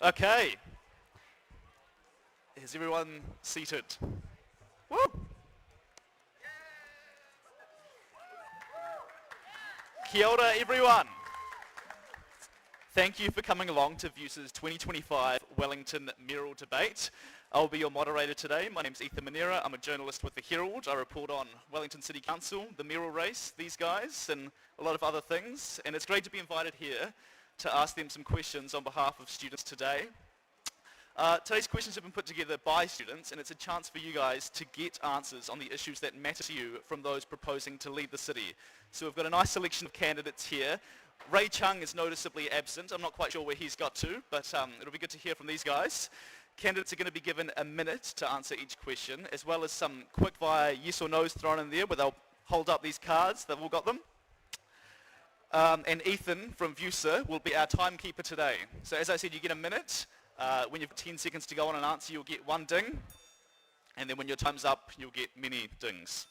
Okay. Is everyone seated? Woo! Kia ora, everyone. Thank you for coming along to VUWSA's 2025 Wellington Mayoral Debate. I'll be your moderator today. My name's Ethan Manera. I'm a journalist with the Herald. I report on Wellington City Council, the mayoral race, these guys, and a lot of other things. And it's great to be invited here to ask them some questions on behalf of students today. Today's questions have been put together by students, and it's a chance for you guys to get answers on the issues that matter to you from those proposing to lead the city. So we've got a nice selection of candidates here. Ray Chung is noticeably absent. I'm not quite sure where he's got to, but it'll be good to hear from these guys. Candidates are going to be given a minute to answer each question, as well as some quick fire yes or no's thrown in there where they'll hold up these cards. They've all got them. And Ethan from VUWSA will be our timekeeper today. So as I said, you get a minute. When you've 10 seconds to go on and answer, you'll get one ding. And then when your time's up, you'll get many dings.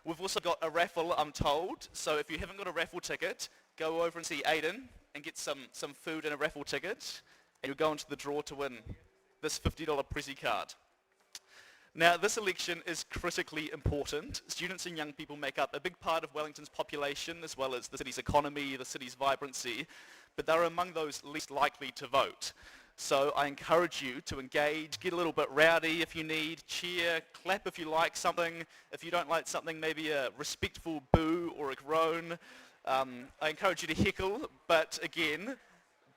We've also got a raffle, I'm told. So if you haven't got a raffle ticket, go over and see Aiden and get some food and a raffle ticket. And you'll go into the draw to win this $50 Prezi card. Now, this election is critically important. Students and young people make up a big part of Wellington's population, as well as the city's economy, the city's vibrancy, but they're among those least likely to vote. So I encourage you to engage, get a little bit rowdy if you need, cheer, clap if you like something. If you don't like something, maybe a respectful boo or a groan. I encourage you to heckle, but again,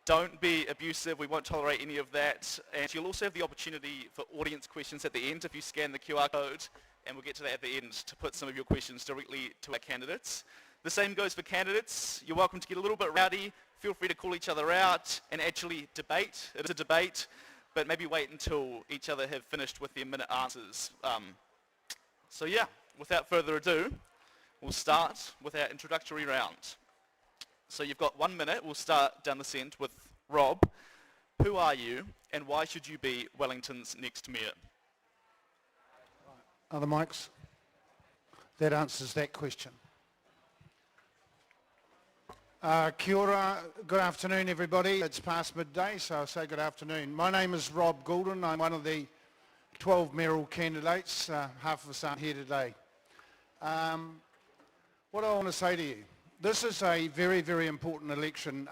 don't be abusive. We won't tolerate any of that. And you'll also have the opportunity for audience questions at the end if you scan the QR code, and we'll get to that at the end to put some of your questions directly to our candidates. The same goes for candidates. You're welcome to get a little bit rowdy. Feel free to call each other out and actually debate. It is a debate, but maybe wait until each other have finished with their minute answers. So yeah, without further ado, we'll start with our introductory round. So you've got 1 minute. We'll start down this end with Rob. Who are you, and why should you be Wellington's next mayor? Other mics? That answers that question. Kia ora, good afternoon everybody. It's past midday, so I'll say good afternoon. My name is Rob Goulden. I'm one of the 12 mayoral candidates. Half of us aren't here today. What do I want to say to you? This is a very, very important election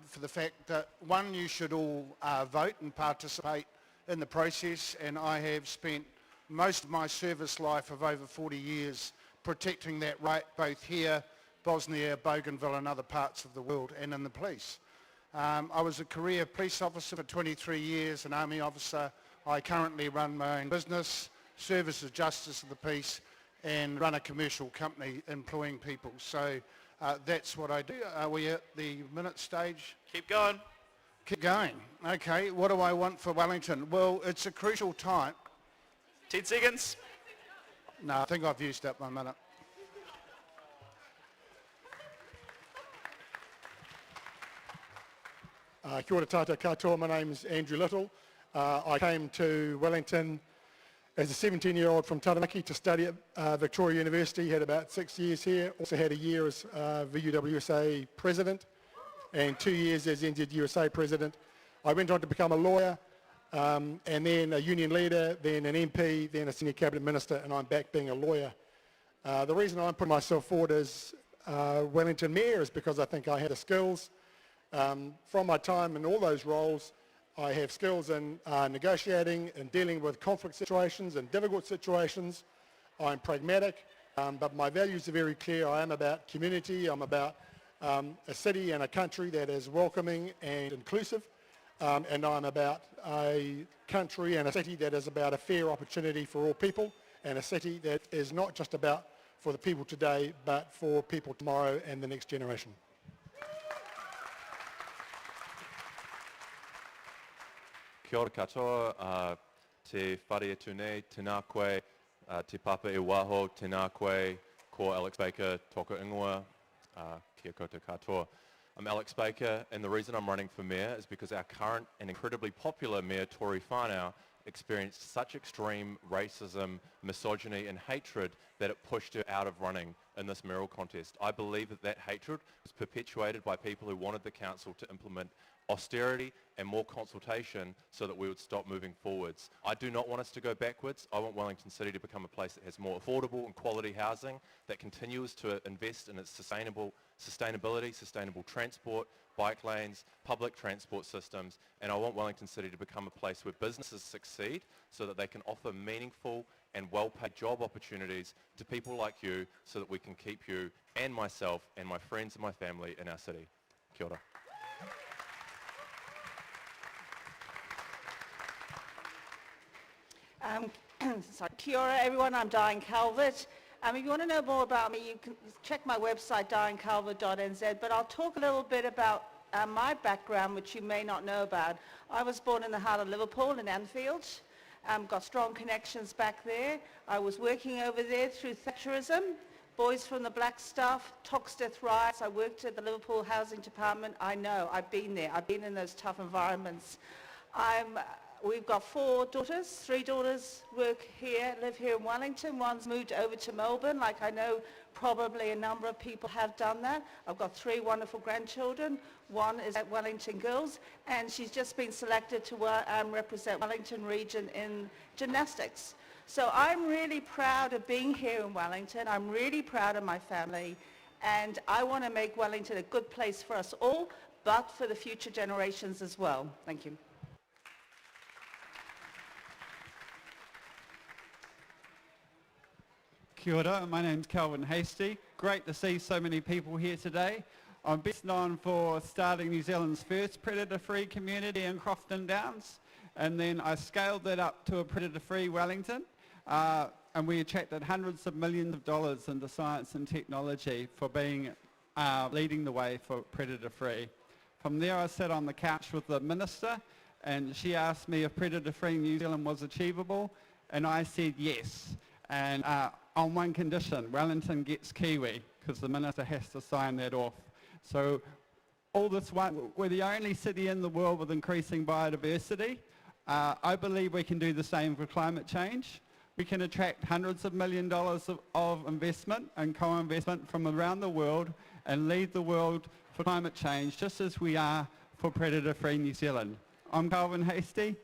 for the fact that, one, you should all vote and participate in the process, and I have spent most of my service life of over 40 years protecting that right, both here, Bosnia, Bougainville and other parts of the world, and in the police. I was a career police officer for 23 years, an army officer. I currently run my own business, serve as a justice of the peace, and run a commercial company employing people. So that's what I do. Are we at the minute stage? Keep going. Keep going. Okay, what do I want for Wellington? Well, it's a crucial time. 10 seconds. No, I think I've used up my minute. Kia ora tātou katoa, my name's Andrew Little. I came to Wellington as a 17-year-old from Taranaki to study at Victoria University, had about 6 years here, also had a year as VUWSA president and 2 years as NZUSA president. I went on to become a lawyer and then a union leader, then an MP, then a senior cabinet minister, and I'm back being a lawyer. The reason I'm putting myself forward as Wellington Mayor is because I think I had the skills. From my time in all those roles, I have skills in negotiating and dealing with conflict situations and difficult situations. I'm pragmatic, but my values are very clear. I am about community. I'm about a city and a country that is welcoming and inclusive. And I'm about a country and a city that is about a fair opportunity for all people, and a city that is not just about for the people today, but for people tomorrow and the next generation. Kia ora katoa, te whare tūnei, tēnā koe, te papa e waho, tēnā koe, ko Alex Baker, tōku ingoa, kia koutou katoa. I'm Alex Baker, and the reason I'm running for mayor is because our current and incredibly popular mayor, Tory Whanau, experienced such extreme racism, misogyny and hatred that it pushed her out of running in this mayoral contest. I believe that that hatred was perpetuated by people who wanted the council to implement austerity and more consultation so that we would stop moving forwards. I do not want us to go backwards. I want Wellington City to become a place that has more affordable and quality housing, that continues to invest in its sustainability, sustainable transport, bike lanes, public transport systems, and I want Wellington City to become a place where businesses succeed so that they can offer meaningful and well-paid job opportunities to people like you so that we can keep you and myself and my friends and my family in our city. Kia ora. Sorry. Kia ora, everyone. I'm Diane Calvert. If you want to know more about me, you can check my website, dianecalvert.nz, but I'll talk a little bit about my background, which you may not know about. I was born in the heart of Liverpool in Anfield. Got strong connections back there. I was working over there through Thatcherism, Boys from the Black Stuff, Toxteth riots. I worked at the Liverpool Housing Department. I know, I've been there. I've been in those tough environments. We've got 4 daughters. 3 daughters live here in Wellington. One's moved over to Melbourne, like I know probably a number of people have done that. I've got 3 wonderful grandchildren. One is at Wellington Girls, and she's just been selected to represent Wellington region in gymnastics. So I'm really proud of being here in Wellington. I'm really proud of my family, and I want to make Wellington a good place for us all, but for the future generations as well. Thank you. Kia ora, my name's Kelvin Hastie. Great to see so many people here today. I'm best known for starting New Zealand's first predator-free community in Crofton Downs, and then I scaled that up to a predator-free Wellington, and we attracted hundreds of millions of dollars into science and technology for being leading the way for predator-free. From there I sat on the couch with the minister, and she asked me if predator-free New Zealand was achievable, and I said yes. And on one condition, Wellington gets Kiwi, because the minister has to sign that off. So all this one, we're the only city in the world with increasing biodiversity. I believe we can do the same for climate change. We can attract hundreds of millions of dollars of investment and co-investment from around the world and lead the world for climate change, just as we are for predator-free New Zealand. I'm Kelvin Hastie.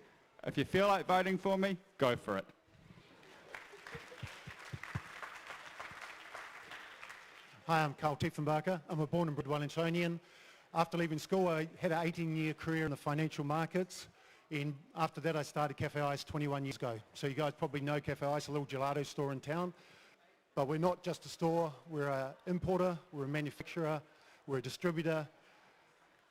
If you feel like voting for me, go for it. Hi, I'm Karl Tiefenbacher. I'm a born and bred Wellingtonian. After leaving school, I had an 18-year career in the financial markets. And after that, I started Cafe Ice 21 years ago. So you guys probably know Cafe Ice, a little gelato store in town. But we're not just a store. We're an importer, we're a manufacturer, we're a distributor,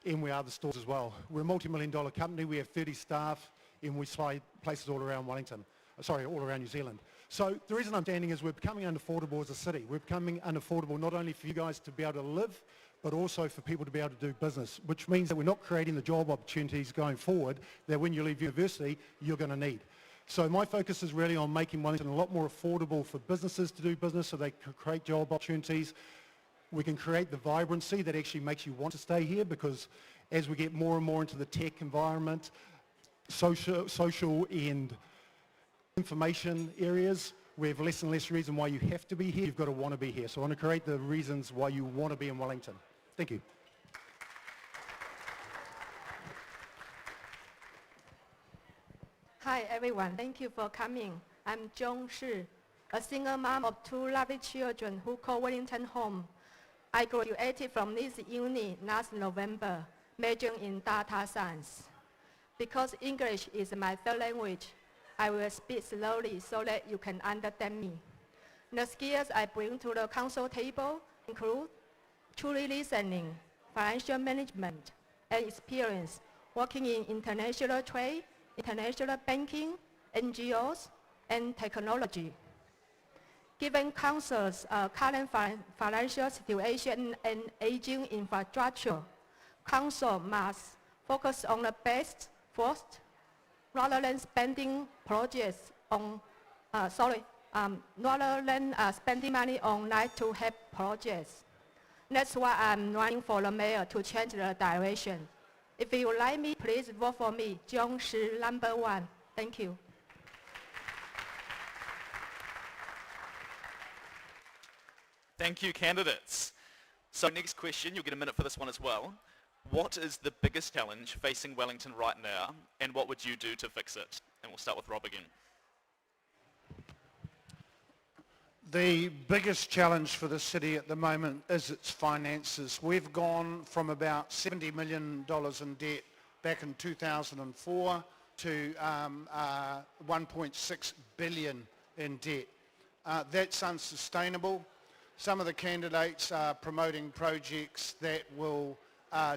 and we are the stores as well. We're a multi-million-dollar company. We have 30 staff, and we supply places all around all around New Zealand. So the reason I'm standing is we're becoming unaffordable as a city. We're becoming unaffordable not only for you guys to be able to live, but also for people to be able to do business, which means that we're not creating the job opportunities going forward that when you leave university, you're going to need. So my focus is really on making Wellington a lot more affordable for businesses to do business so they can create job opportunities. We can create the vibrancy that actually makes you want to stay here, because as we get more and more into the tech environment, social and information areas, we have less and less reason why you have to be here. You've got to want to be here. So I want to create the reasons why you want to be in Wellington. Thank you. Hi everyone, thank you for coming. I'm Chung Shi, a single mom of 2 lovely children who call Wellington home. I graduated from this uni last November, majoring in data science. Because English is my third language, I will speak slowly so that you can understand me. The skills I bring to the council table include truly listening, financial management, and experience working in international trade, international banking, NGOs, and technology. Given council's current financial situation and aging infrastructure, council must focus on the best first, rather than spending projects on, rather than spending money on nice-to-have projects. That's why I'm running for the mayor to change the direction. If you like me, please vote for me, Chung Shi, number 1. Thank you. Thank you, candidates. So next question, you'll get a minute for this one as well. What is the biggest challenge facing Wellington right now, and what would you do to fix it? And we'll start with Rob again. The biggest challenge for the city at the moment is its finances. We've gone from about $70 million in debt back in 2004 to 1.6 billion in debt. That's unsustainable. Some of the candidates are promoting projects that will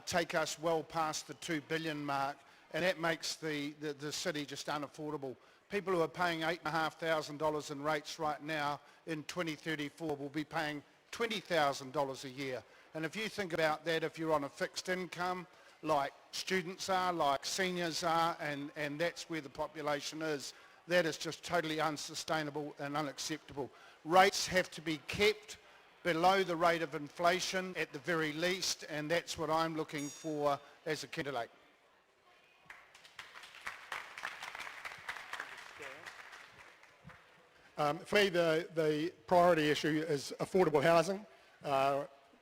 take us well past the 2 billion mark, and that makes the city just unaffordable. People who are paying $8,500 in rates right now in 2034 will be paying $20,000 a year. And if you think about that, if you're on a fixed income, like students are, like seniors are, and that's where the population is, that is just totally unsustainable and unacceptable. Rates have to be kept below the rate of inflation at the very least, and that's what I'm looking for as a candidate. For me, the priority issue is affordable housing.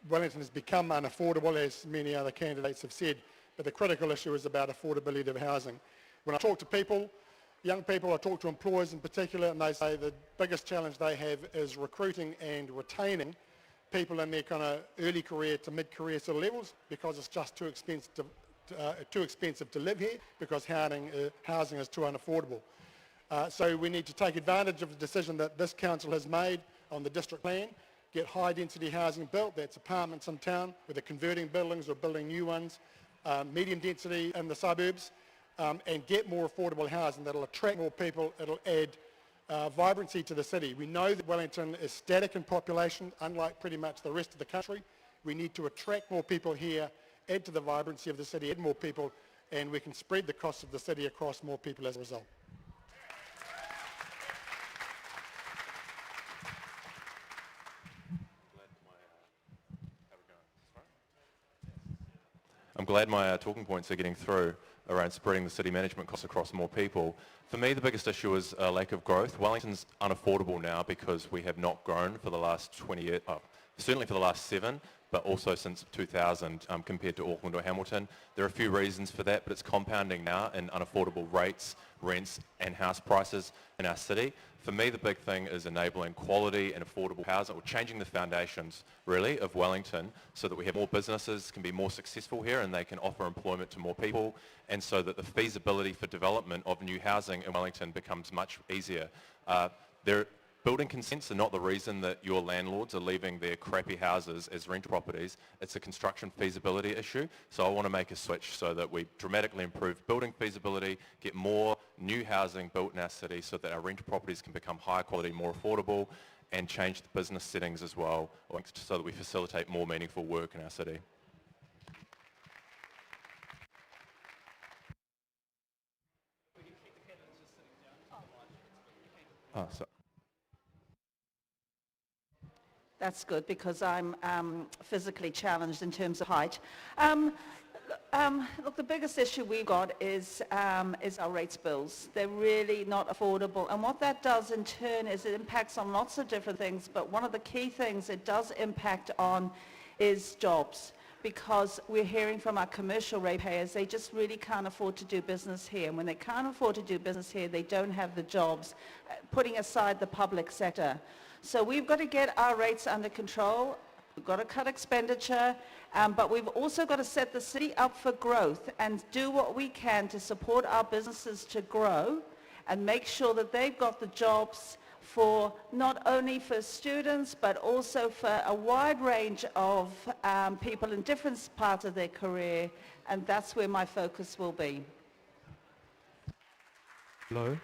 Wellington has become unaffordable, as many other candidates have said, but the critical issue is about affordability of housing. When I talk to people, young people, I talk to employers in particular, and they say the biggest challenge they have is recruiting and retaining people in their kind of early career to mid-career sort of levels, because it's just too expensive to live here, because housing is too unaffordable. So we need to take advantage of the decision that this council has made on the district plan, get high density housing built, that's apartments in town, whether converting buildings or building new ones, medium density in the suburbs, and get more affordable housing that'll attract more people, it'll add vibrancy to the city. We know that Wellington is static in population, unlike pretty much the rest of the country. We need to attract more people here, add to the vibrancy of the city, add more people, and we can spread the costs of the city across more people as a result. I'm glad my talking points are getting through around spreading the city management costs across more people. For me, the biggest issue is a lack of growth. Wellington's unaffordable now because we have not grown for the last 20 years, certainly for the last 7, but also since 2000 compared to Auckland or Hamilton. There are a few reasons for that, but it's compounding now in unaffordable rates, rents and house prices in our city. For me, the big thing is enabling quality and affordable housing, or changing the foundations, really, of Wellington so that we have more businesses can be more successful here and they can offer employment to more people, and so that the feasibility for development of new housing in Wellington becomes much easier. Building consents are not the reason that your landlords are leaving their crappy houses as rent properties. It's a construction feasibility issue. So I want to make a switch so that we dramatically improve building feasibility, get more new housing built in our city so that our rent properties can become higher quality, more affordable, and change the business settings as well, so that we facilitate more meaningful work in our city. That's good, because I'm physically challenged in terms of height. Look, the biggest issue we've got is our rates bills. They're really not affordable. And what that does in turn is it impacts on lots of different things, but one of the key things it does impact on is jobs. Because we're hearing from our commercial ratepayers, they just really can't afford to do business here. And when they can't afford to do business here, they don't have the jobs, putting aside the public sector. So we've got to get our rates under control. We've got to cut expenditure, but we've also got to set the city up for growth and do what we can to support our businesses to grow and make sure that they've got the jobs for not only for students, but also for a wide range of people in different parts of their career, and that's where my focus will be. Hello.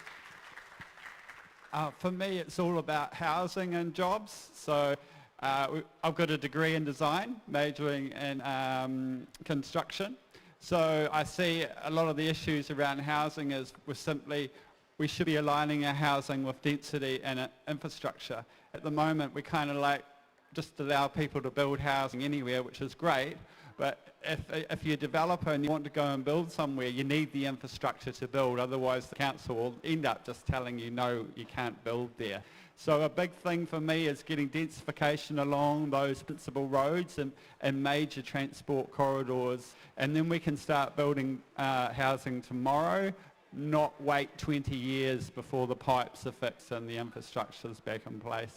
For me, it's all about housing and jobs. So I've got a degree in design, majoring in construction. So I see a lot of the issues around housing is we should be aligning our housing with density and infrastructure. At the moment, we kind of just allow people to build housing anywhere, which is great, But if you're a developer and you want to go and build somewhere, you need the infrastructure to build. Otherwise, the council will end up just telling you, no, you can't build there. So a big thing for me is getting densification along those principal roads and major transport corridors. And then we can start building housing tomorrow, not wait 20 years before the pipes are fixed and the infrastructure's back in place.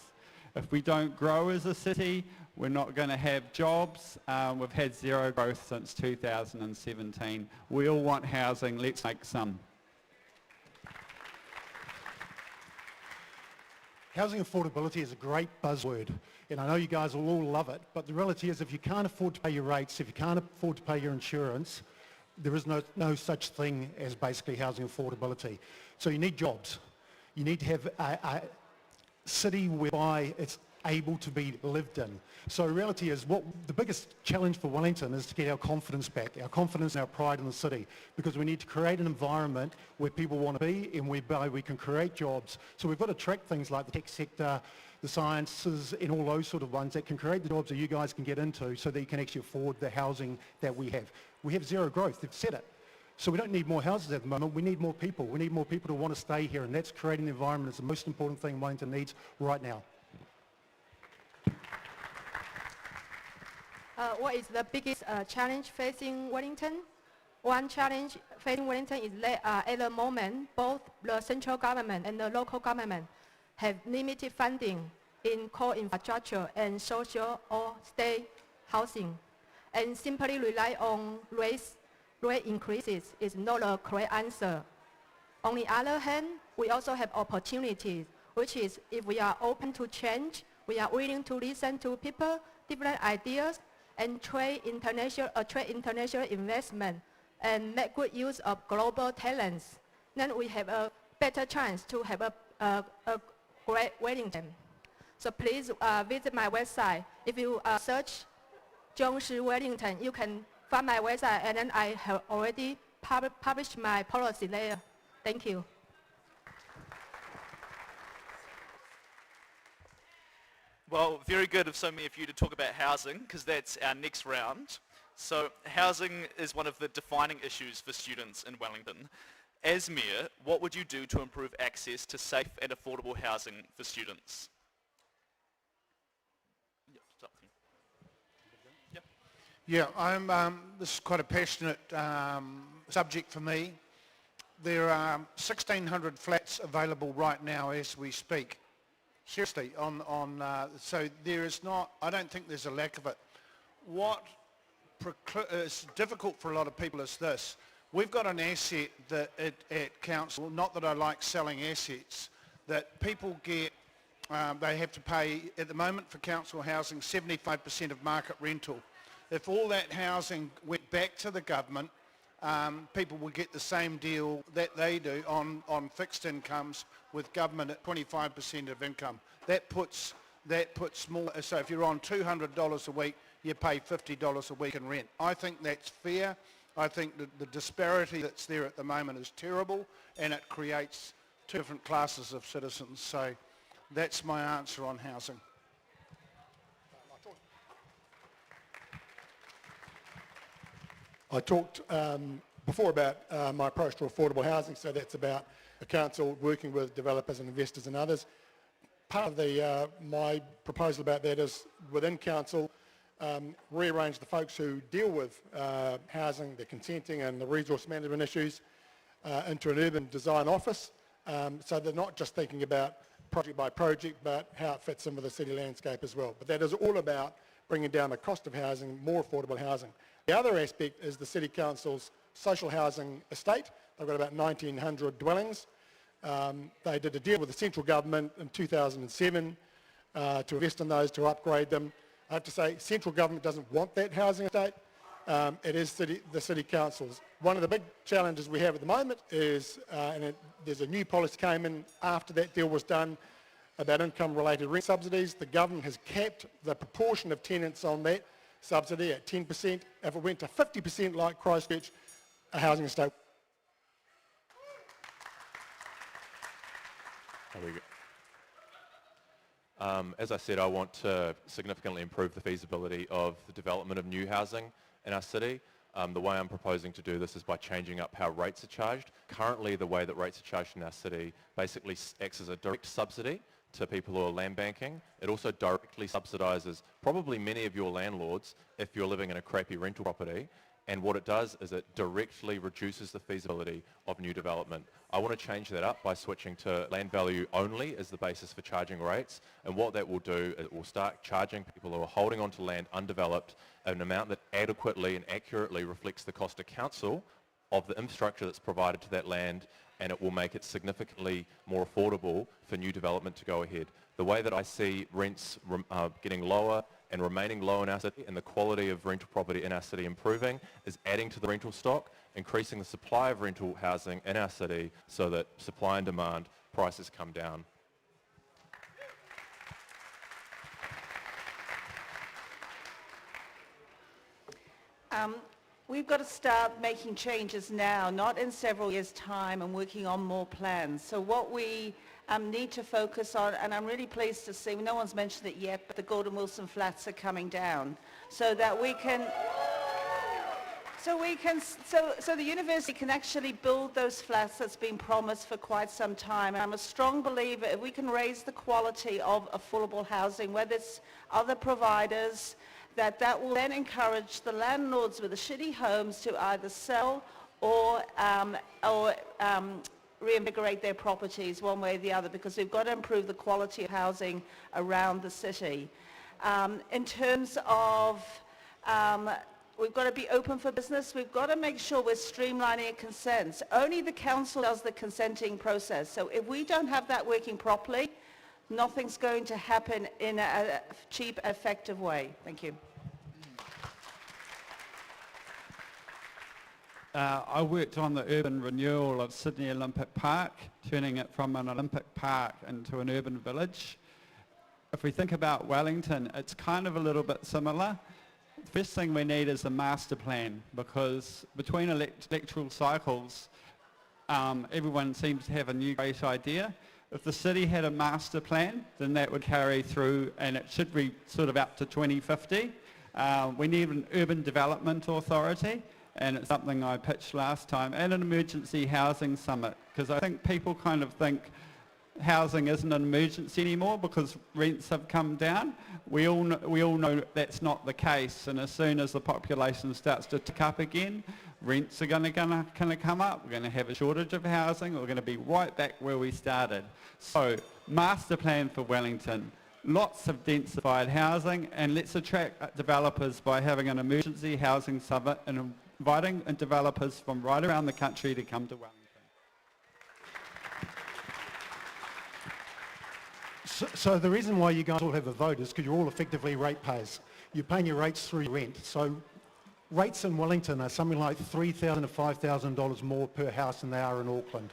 If we don't grow as a city, we're not going to have jobs. We've had zero growth since 2017. We all want housing. Let's make some. Housing affordability is a great buzzword, and I know you guys will all love it, but the reality is if you can't afford to pay your rates, if you can't afford to pay your insurance, there is no such thing as basically housing affordability. So you need jobs. You need to have a city whereby it's able to be lived in. So the reality is the biggest challenge for Wellington is to get our confidence back, our confidence and our pride in the city, because we need to create an environment where people want to be and whereby we can create jobs. So we've got to track things like the tech sector, the sciences and all those sort of ones that can create the jobs that you guys can get into so that you can actually afford the housing that we have. We have zero growth, they've said it. So we don't need more houses at the moment, we need more people. We need more people to want to stay here, and that's creating the environment is the most important thing Wellington needs right now. What is the biggest challenge facing Wellington? One challenge facing Wellington is that at the moment, both the central government and the local government have limited funding in core infrastructure and social or state housing. And simply rely on rate increases is not a correct answer. On the other hand, we also have opportunities, which is if we are open to change, we are willing to listen to people, different ideas, and attract international investment and make good use of global talents, then we have a better chance to have a great Wellington. So please visit my website. If you search Joan Shi Wellington, you can find my website, and then I have already published my policy there. Thank you. Well, very good of so many of you to talk about housing, because that's our next round. So housing is one of the defining issues for students in Wellington. As Mayor, what would you do to improve access to safe and affordable housing for students? Yeah, this is quite a passionate subject for me. There are 1,600 flats available right now as we speak. Seriously, so there is not, I don't think there's a lack of it. What is difficult for a lot of people is this. We've got an asset that at council, not that I like selling assets, that people get, they have to pay, at the moment for council housing, 75% of market rental. If all that housing went back to the government, people would get the same deal that they do on fixed incomes with government at 25% of income. That puts more, so if you're on $200 a week, you pay $50 a week in rent. I think that's fair. I think that the disparity that's there at the moment is terrible, and it creates two different classes of citizens. So that's my answer on housing. I talked before about my approach to affordable housing, so that's about the council working with developers and investors and others. Part of my proposal about that is within council, rearrange the folks who deal with housing, the consenting and the resource management issues into an urban design office, so they're not just thinking about project by project, but how it fits in with the city landscape as well. But that is all about bringing down the cost of housing, more affordable housing. The other aspect is the City Council's social housing estate. They've got about 1,900 dwellings. They did a deal with the central government in 2007 to invest in those, to upgrade them. I have to say, central government doesn't want that housing estate. It is the City Council's. One of the big challenges we have at the moment is, there's a new policy came in after that deal was done about income-related rent subsidies. The government has capped the proportion of tenants on that subsidy at 10%. If it went to 50% like Christchurch, a housing estate. There we go. As I said, I want to significantly improve the feasibility of the development of new housing in our city. The way I'm proposing to do this is by changing up how rates are charged. Currently, the way that rates are charged in our city basically acts as a direct subsidy to people who are land banking. It also directly subsidises probably many of your landlords if you're living in a crappy rental property. And what it does is it directly reduces the feasibility of new development. I want to change that up by switching to land value only as the basis for charging rates. And what that will do, it will start charging people who are holding onto land undeveloped an amount that adequately and accurately reflects the cost to council of the infrastructure that's provided to that land, and it will make it significantly more affordable for new development to go ahead. The way that I see rents getting lower and remaining low in our city and the quality of rental property in our city improving is adding to the rental stock, increasing the supply of rental housing in our city so that supply and demand prices come down. We've got to start making changes now, not in several years' time, and working on more plans. So what we need to focus on, and I'm really pleased to see, no one's mentioned it yet, but the Goulden Wilson flats are coming down, so that we can, so the university can actually build those flats that's been promised for quite some time. And I'm a strong believer if we can raise the quality of affordable housing, whether it's other providers, that will then encourage the landlords with the shitty homes to either sell or reinvigorate their properties one way or the other, because we've got to improve the quality of housing around the city. In terms of, we've got to be open for business. We've got to make sure we're streamlining consents. Only the council does the consenting process. So if we don't have that working properly, nothing's going to happen in a cheap, effective way. Thank you. I worked on the urban renewal of Sydney Olympic Park, turning it from an Olympic park into an urban village. If we think about Wellington, it's kind of a little bit similar. The first thing we need is a master plan, because between electoral cycles, everyone seems to have a new great idea. If the city had a master plan, then that would carry through, and it should be sort of up to 2050. We need an urban development authority, and it's something I pitched last time, and an emergency housing summit, because I think people kind of think housing isn't an emergency anymore because rents have come down. We all know that's not the case, and as soon as the population starts to tick up again, rents are going to come up. We're going to have a shortage of housing. We're going to be right back where we started. So, master plan for Wellington. Lots of densified housing, and let's attract developers by having an emergency housing summit and inviting developers from right around the country to come to Wellington. So the reason why you guys all have a vote is because you're all effectively ratepayers. You're paying your rates through your rent. So rates in Wellington are something like $3,000 to $5,000 more per house than they are in Auckland.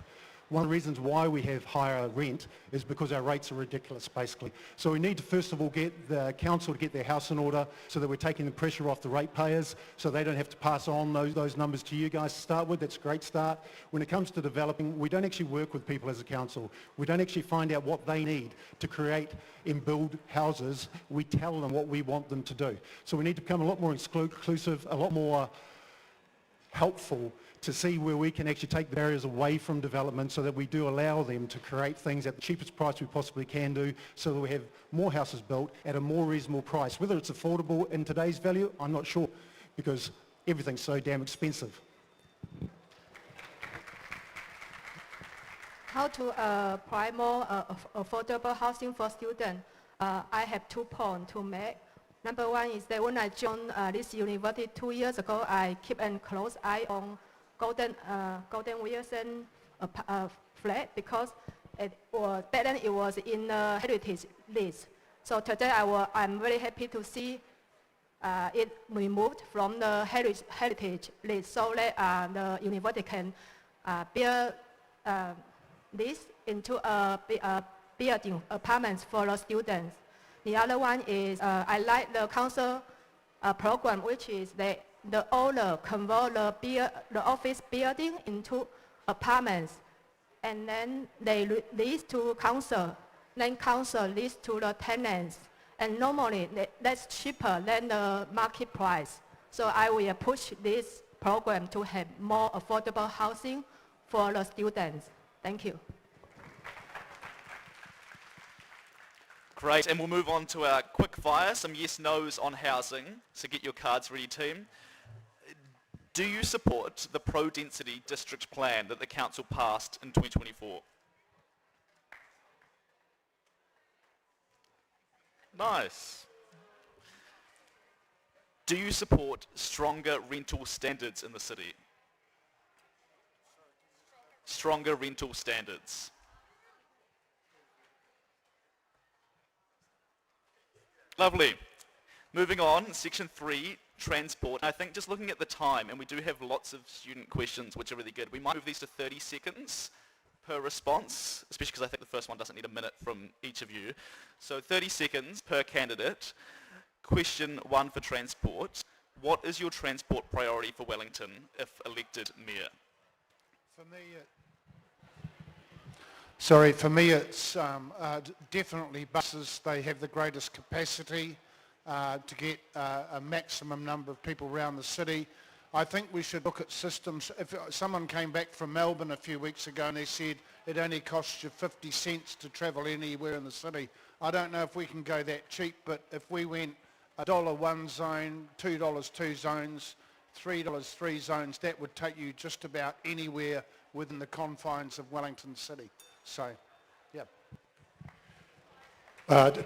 One of the reasons why we have higher rent is because our rates are ridiculous, basically. So we need to first of all get the council to get their house in order so that we're taking the pressure off the ratepayers so they don't have to pass on those numbers to you guys to start with. That's a great start. When it comes to developing, we don't actually work with people as a council. We don't actually find out what they need to create and build houses. We tell them what we want them to do. So we need to become a lot more inclusive, a lot more helpful to see where we can actually take the barriers away from development so that we do allow them to create things at the cheapest price we possibly can do so that we have more houses built at a more reasonable price. Whether it's affordable in today's value, I'm not sure, because everything's so damn expensive. How to provide more affordable housing for students? I have 2 points to make. Number one is that when I joined this university 2 years ago, I keep a close eye on Goulden-Wilson flat because back then it was in the heritage list. So today I'm very happy to see it removed from the heritage list so that the university can build this into a building apartments for the students. The other one is I like the council program, which is that the owner convert the office building into apartments, and then they lease to council. Then council lease to the tenants, and normally that's cheaper than the market price. So I will push this program to have more affordable housing for the students. Thank you. Great, and we'll move on to our quick fire, some yes, no's on housing. So get your cards ready, team. Do you support the pro-density district plan that the council passed in 2024? Nice. Do you support stronger rental standards in the city? Stronger rental standards. Lovely. Moving on, section 3, transport. I think just looking at the time, and we do have lots of student questions which are really good, we might move these to 30 seconds per response, especially because I think the first one doesn't need a minute from each of you. So 30 seconds per candidate. Question 1 for transport. What is your transport priority for Wellington if elected mayor? For me it's definitely buses. They have the greatest capacity to get a maximum number of people around the city. I think we should look at systems. If someone came back from Melbourne a few weeks ago and they said it only costs you 50 cents to travel anywhere in the city, I don't know if we can go that cheap, but if we went $1 one zone, $2 two zones, $3 three zones, that would take you just about anywhere within the confines of Wellington City. So, yeah.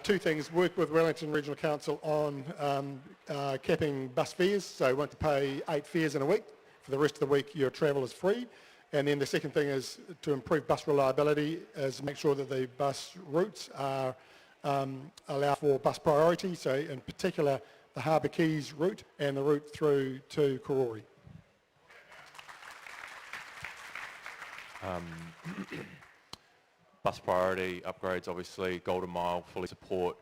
Two things. Work with Wellington Regional Council on capping bus fares, so you won't pay 8 fares in a week. For the rest of the week your travel is free. And then the second thing is to improve bus reliability, is make sure that the bus routes are allow for bus priority, so in particular the Harbour Quays route and the route through to Karori. Bus priority upgrades, obviously, Goulden Mile, fully support.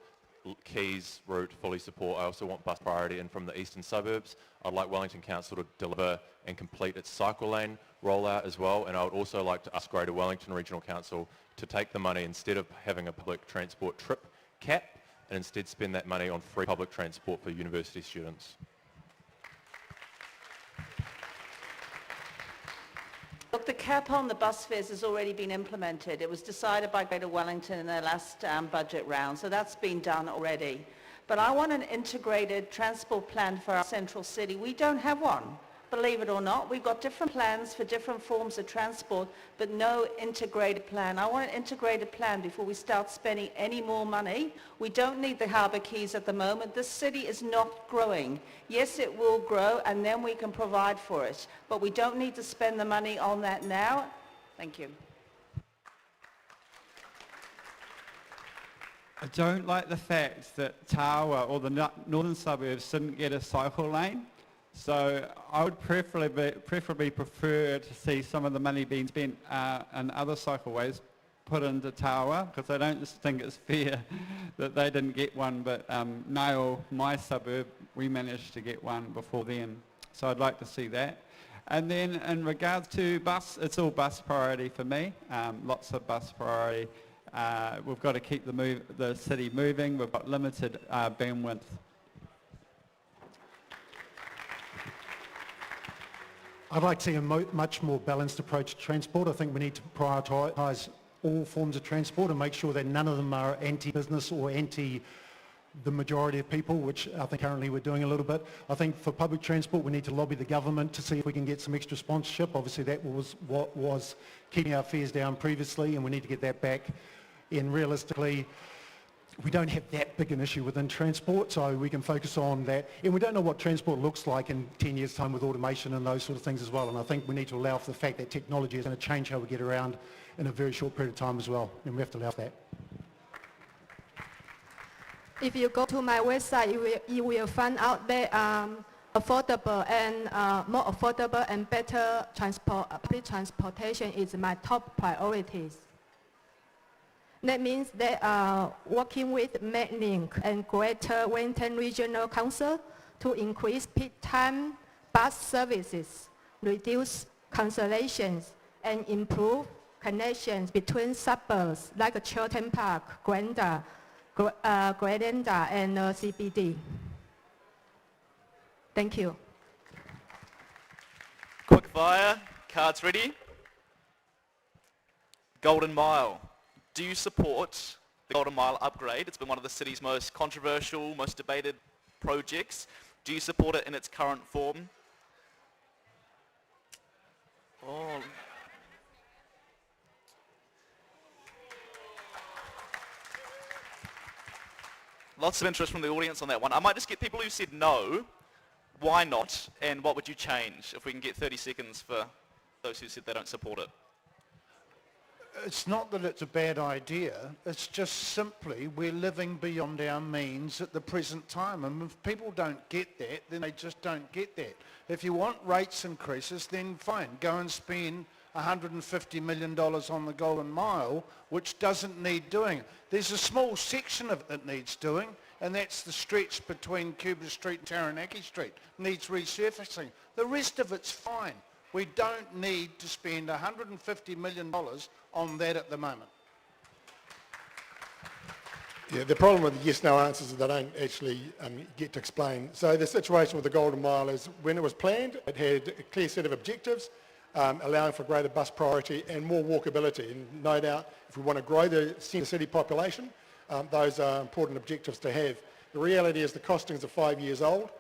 Quays route, fully support. I also want bus priority in from the eastern suburbs. I'd like Wellington Council to deliver and complete its cycle lane rollout as well, and I would also like to ask Greater Wellington Regional Council to take the money, instead of having a public transport trip cap, and instead spend that money on free public transport for university students. Look, the cap on the bus fares has already been implemented. It was decided by Greater Wellington in their last budget round, so that's been done already. But I want an integrated transport plan for our central city. We don't have one, believe it or not. We've got different plans for different forms of transport, but no integrated plan. I want an integrated plan before we start spending any more money. We don't need the Harbour Quays at the moment. This city is not growing. Yes, it will grow, and then we can provide for it. But we don't need to spend the money on that now. Thank you. I don't like the fact that Tawa or the northern suburbs didn't get a cycle lane. So I would preferably prefer to see some of the money being spent on other cycleways put into Tawa, because I don't just think it's fair that they didn't get one, but Mayoral, my suburb, we managed to get one before then. So I'd like to see that. And then in regards to bus, it's all bus priority for me, lots of bus priority. We've got to keep the city moving. We've got limited bandwidth. I'd like to see a much more balanced approach to transport. I think we need to prioritise all forms of transport and make sure that none of them are anti-business or anti the majority of people, which I think currently we're doing a little bit. I think for public transport we need to lobby the government to see if we can get some extra sponsorship. Obviously that was what was keeping our fares down previously, and we need to get that back. And realistically, we don't have that big an issue within transport, so we can focus on that. And we don't know what transport looks like in 10 years' time with automation and those sort of things as well. And I think we need to allow for the fact that technology is going to change how we get around in a very short period of time as well. And we have to allow for that. If you go to my website, you will find out that affordable and more affordable and better public transportation is my top priorities. That means that working with MedLink and Greater Wellington Regional Council to increase peak time bus services, reduce cancellations, and improve connections between suburbs like Chiltern Park, Glenda, and CBD. Thank you. fire. Cards ready. Golden Mile. Do you support the Golden Mile upgrade? It's been one of the city's most controversial, most debated projects. Do you support it in its current form? Oh. Lots of interest from the audience on that one. I might just get people who said no. Why not? And what would you change? If we can get 30 seconds for those who said they don't support it. It's not that it's a bad idea, it's just simply we're living beyond our means at the present time, and if people don't get that, then they just don't get that. If you want rates increases, then fine, go and spend $150 million on the Golden Mile, which doesn't need doing. There's a small section of it that needs doing, and that's the stretch between Cuba Street and Taranaki Street, needs resurfacing. The rest of it's fine. We don't need to spend $150 million on that at the moment. Yeah, the problem with the yes-no answers is they don't actually get to explain. So the situation with the Golden Mile is when it was planned, it had a clear set of objectives, allowing for greater bus priority and more walkability. And no doubt, if we want to grow the centre city population, those are important objectives to have. The reality is the costings are 5 years old,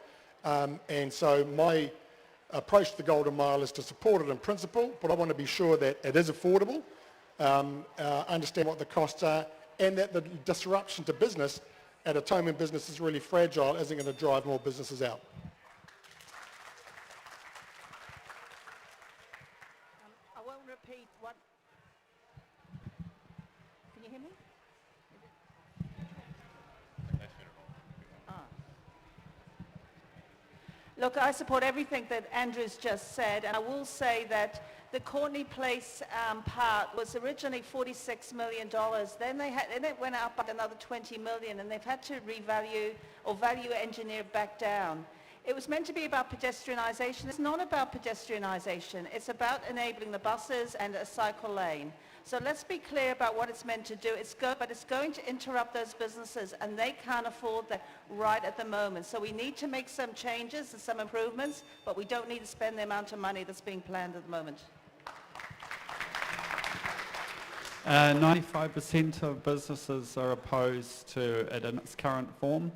and so my approach to the Golden Mile is to support it in principle, but I want to be sure that it is affordable, understand what the costs are, and that the disruption to business at a time when business is really fragile isn't going to drive more businesses out. I won't repeat what... Can you hear me? Look, I support everything that Andrew's just said, and I will say that the Courtney Place part was originally $46 million. Then it went up by another $20 million, and they've had to revalue or value engineer back down. It was meant to be about pedestrianisation. It's not about pedestrianisation. It's about enabling the buses and a cycle lane. So let's be clear about what it's meant to do. But it's going to interrupt those businesses, and they can't afford that right at the moment. So we need to make some changes and some improvements, but we don't need to spend the amount of money that's being planned at the moment. 95% of businesses are opposed to it in its current form.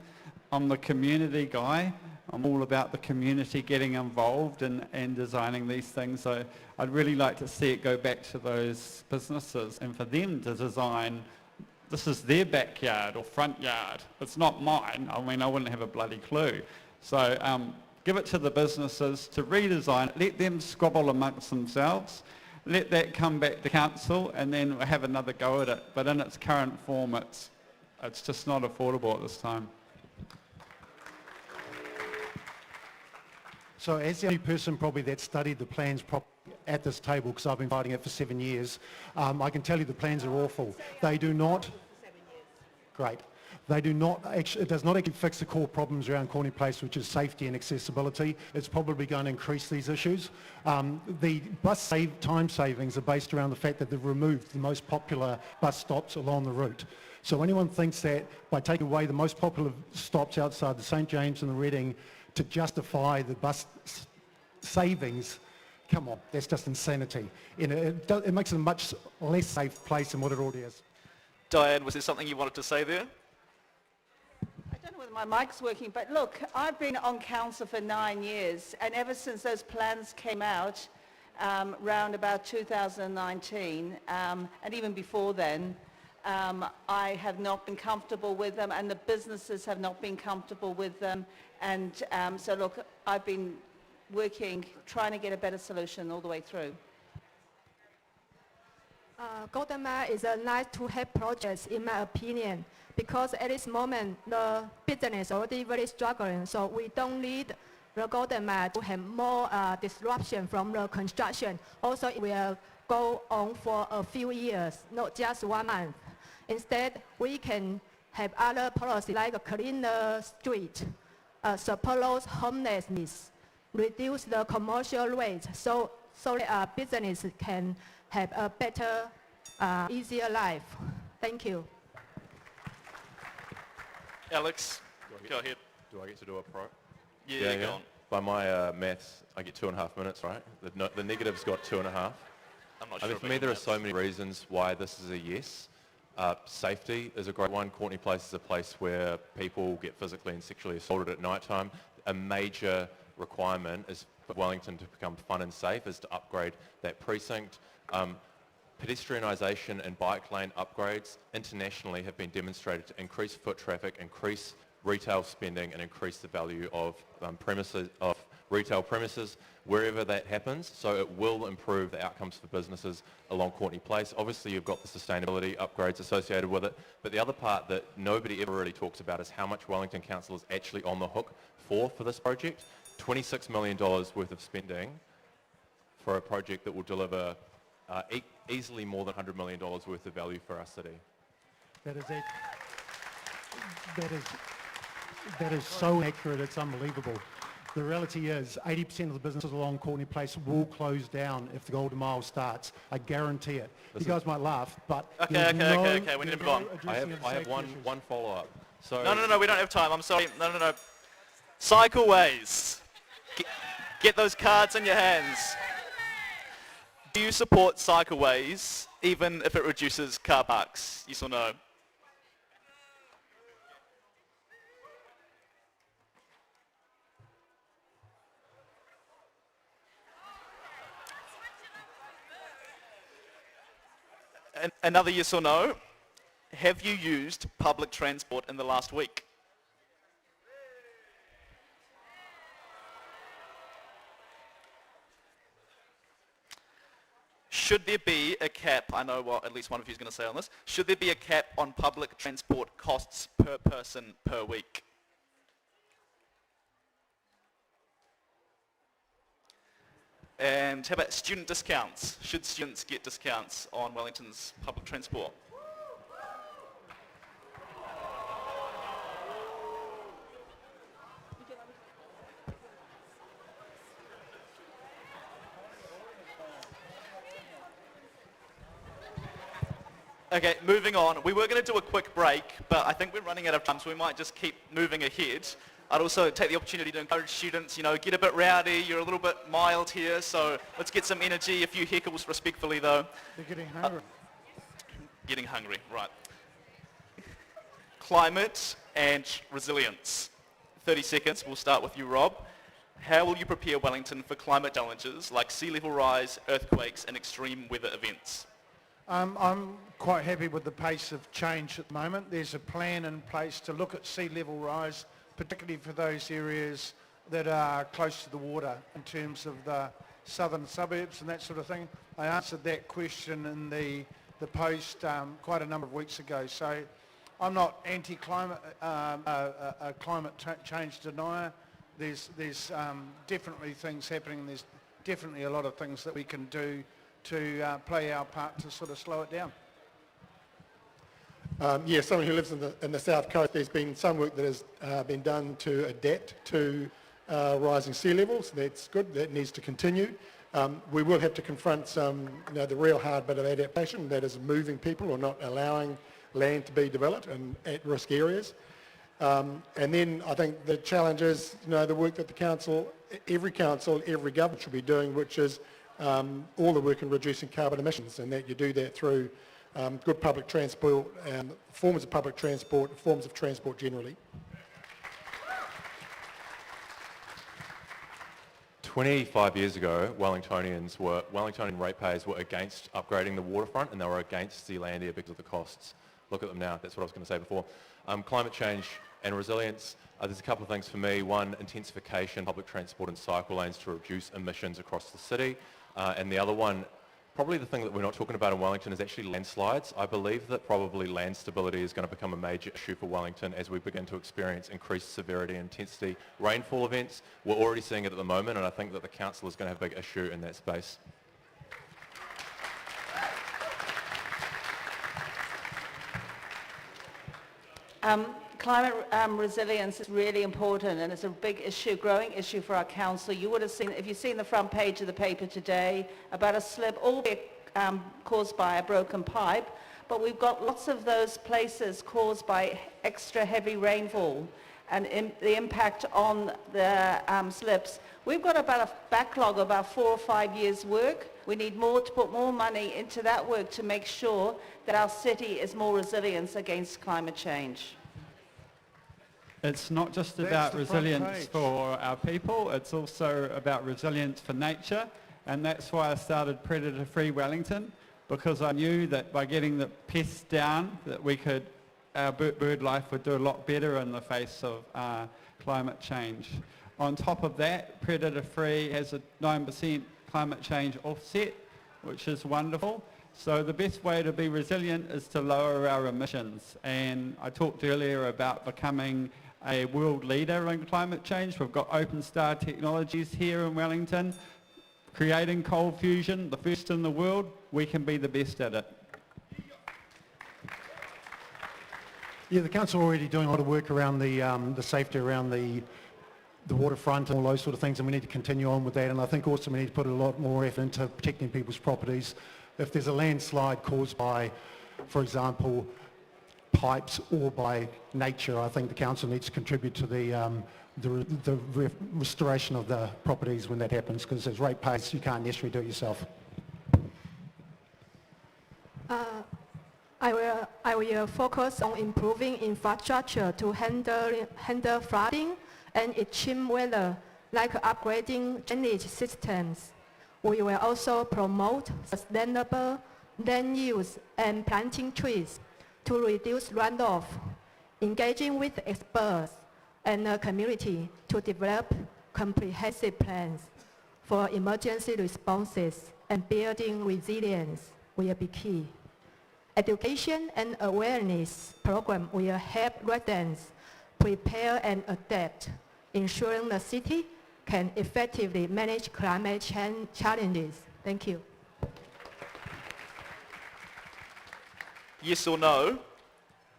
I'm the community guy. I'm all about the community getting involved and designing these things. So I'd really like to see it go back to those businesses and for them to design, this is their backyard or front yard. It's not mine. I mean, I wouldn't have a bloody clue. So give it to the businesses to redesign it. Let them squabble amongst themselves. Let that come back to council and then we'll have another go at it. But in its current form, it's just not affordable at this time. So as the only person probably that studied the plans at this table, because I've been fighting it for 7 years, I can tell you the plans are awful. They do not... Great. They do not actually, it does not actually fix the core problems around Courtney Place, which is safety and accessibility. It's probably going to increase these issues. The bus time savings are based around the fact that they've removed the most popular bus stops along the route. So anyone thinks that by taking away the most popular stops outside the St James and the Reading to justify the bus savings, come on, that's just insanity. It makes it a much less safe place than what it already is. Diane, was there something you wanted to say there? I don't know whether my mic's working, but look, I've been on council for 9 years, and ever since those plans came out, round about 2019, and even before then, I have not been comfortable with them, and the businesses have not been comfortable with them. And so look, I've been working, trying to get a better solution all the way through. Golden Mile is a nice to have project in my opinion, because at this moment the business already very struggling, so we don't need the Golden Mile to have more disruption from the construction. Also it will go on for a few years, not just 1 month. Instead, we can have other policies like a cleaner street, support homelessness, reduce the commercial rates, so that business can have a better, easier life. Thank you. Alex, go ahead. Do I get to do a pro? Yeah, go on. by my maths, I get 2.5 minutes, right? The negative's got 2.5. I'm not I sure. mean, for me, there are so many reasons why this is a yes. Safety is a great one. Courtney Place is a place where people get physically and sexually assaulted at night time. A major requirement is for Wellington to become fun and safe is to upgrade that precinct. Pedestrianisation and bike lane upgrades internationally have been demonstrated to increase foot traffic, increase retail spending and increase the value of retail premises wherever that happens. So it will improve the outcomes for businesses along Courtney Place. Obviously you've got the sustainability upgrades associated with it, but the other part that nobody ever really talks about is how much Wellington Council is actually on the hook for this project. $26 million worth of spending for a project that will deliver easily more than $100 million worth of value for our city. That is so accurate, it's unbelievable. The reality is 80% of the businesses along Courtney Place will close down if the Golden Mile starts. I guarantee it. You guys might laugh, but... Okay, we need to move on. I have one follow-up. So No, we don't have time. I'm sorry. No. Cycleways. Get those cards in your hands. Do you support cycleways even if it reduces car parks? Yes or no? Another yes or no. Have you used public transport in the last week? Should there be a cap, I know what at least one of you is going to say on this, should there be a cap on public transport costs per person per week? And how about student discounts? Should students get discounts on Wellington's public transport? Okay, moving on. We were going to do a quick break, but I think we're running out of time, so we might just keep moving ahead. I'd also take the opportunity to encourage students, get a bit rowdy. You're a little bit mild here, so let's get some energy. A few heckles respectfully, though. They're getting hungry. Getting hungry, right. Climate and resilience. 30 seconds. We'll start with you, Rob. How will you prepare Wellington for climate challenges like sea level rise, earthquakes, and extreme weather events? I'm quite happy with the pace of change at the moment. There's a plan in place to look at sea level rise, particularly for those areas that are close to the water in terms of the southern suburbs and that sort of thing. I answered that question in the post quite a number of weeks ago. So I'm not anti-climate, a climate change denier. There's definitely things happening. There's definitely a lot of things that we can do to play our part to sort of slow it down. Someone who lives in the South Coast, there's been some work that has been done to adapt to rising sea levels. That's good. That needs to continue. We will have to confront some, the real hard bit of adaptation, that is moving people or not allowing land to be developed in at-risk areas. And then I think the challenge is, the work that every council, every government should be doing, which is all the work in reducing carbon emissions, and that you do that through good public transport, forms of public transport, forms of transport generally. 25 years ago, Wellingtonian ratepayers were against upgrading the waterfront, and they were against Zealandia because of the costs. Look at them now. That's what I was going to say before. Climate change and resilience. There's a couple of things for me. One, intensification, public transport and cycle lanes to reduce emissions across the city. And the other one, probably the thing that we're not talking about in Wellington, is actually landslides. I believe that probably land stability is going to become a major issue for Wellington as we begin to experience increased severity and intensity rainfall events. We're already seeing it at the moment, and I think that the council is going to have a big issue in that space. Climate resilience is really important, and it's a big issue, growing issue for our council. You would have seen, if you've seen the front page of the paper today, about a slip, albeit caused by a broken pipe, but we've got lots of those places caused by extra heavy rainfall. and the impact on the slips. We've got about a backlog of about 4 or 5 years' work. We need to put more money into that work to make sure that our city is more resilient against climate change. It's not just That's about the front resilience page. for our people, it's also about resilience for nature, and that's why I started Predator-Free Wellington, because I knew that by getting the pests down, that our bird life would do a lot better in the face of climate change. On top of that, Predator-Free has a 9% climate change offset, which is wonderful. So the best way to be resilient is to lower our emissions. And I talked earlier about becoming a world leader in climate change. We've got Open Star Technologies here in Wellington, creating cold fusion, the first in the world. We can be the best at it. Yeah, the council are already doing a lot of work around the safety around the waterfront and all those sort of things, and we need to continue on with that. And I think also we need to put a lot more effort into protecting people's properties. If there's a landslide caused by, for example, pipes or by nature, I think the council needs to contribute to the restoration of the properties when that happens, because as ratepayers you can't necessarily do it yourself. I will focus on improving infrastructure to handle flooding and extreme weather, like upgrading drainage systems. We will also promote sustainable land use and planting trees to reduce runoff, engaging with experts and the community to develop comprehensive plans for emergency responses, and building resilience will be key. Education and awareness program will help residents prepare and adapt, ensuring the city can effectively manage climate change challenges. Thank you. Yes or no?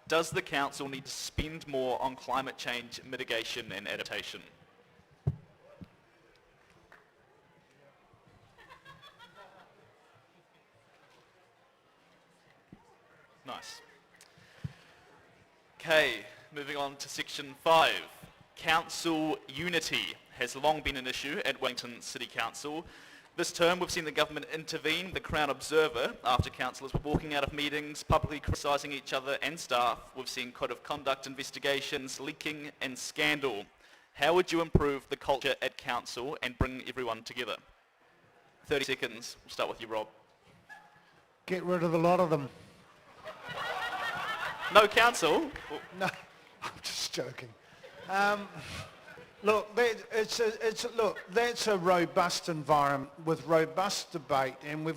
Does the council need to spend more on climate change mitigation and adaptation? Nice. Okay, moving on to section 5. Council unity has long been an issue at Wellington City Council. This term we've seen the government intervene, the Crown Observer, after councillors were walking out of meetings, publicly criticising each other and staff. We've seen code of conduct investigations, leaking and scandal. How would you improve the culture at council and bring everyone together? 30 seconds. We'll start with you, Rob. Get rid of a lot of them. No council? No, I'm just joking. Look, that's a robust environment with robust debate, and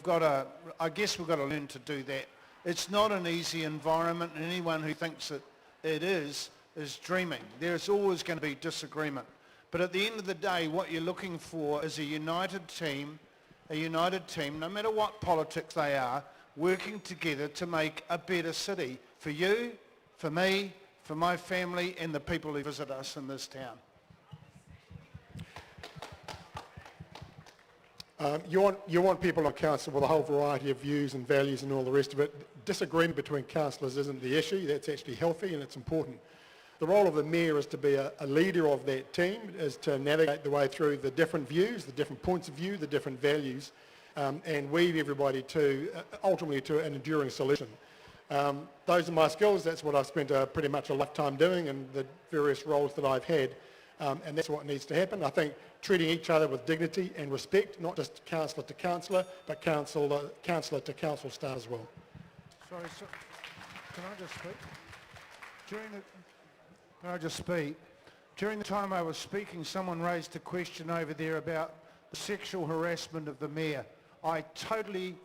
I guess we've got to learn to do that. It's not an easy environment, and anyone who thinks that it is dreaming. There's always going to be disagreement. But at the end of the day, what you're looking for is a united team, no matter what politics they are, working together to make a better city for you, for me, for my family, and the people who visit us in this town. You want people on council with a whole variety of views and values and all the rest of it. Disagreement between councillors isn't the issue. That's actually healthy and it's important. The role of the mayor is to be a leader of that team, is to navigate the way through the different views, the different points of view, the different values, and weave everybody ultimately to an enduring solution. Those are my skills. That's what I've spent pretty much a lifetime doing in the various roles that I've had, and that's what needs to happen. I think treating each other with dignity and respect, not just councillor to councillor, but councillor to council staff as well. Sorry, can I just speak? Can I just speak? During the time I was speaking, someone raised a question over there about the sexual harassment of the mayor. I totally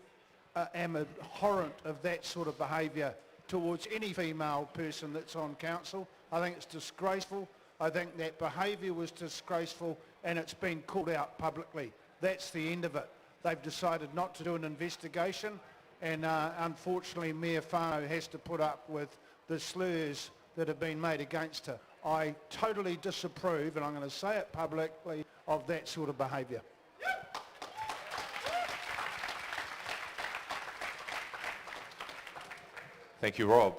am abhorrent of that sort of behaviour towards any female person that's on council. I think it's disgraceful. I think that behaviour was disgraceful, and it's been called out publicly. That's the end of it. They've decided not to do an investigation, and unfortunately Mayor Whanau has to put up with the slurs that have been made against her. I totally disapprove, and I'm going to say it publicly, of that sort of behaviour. Thank you, Rob.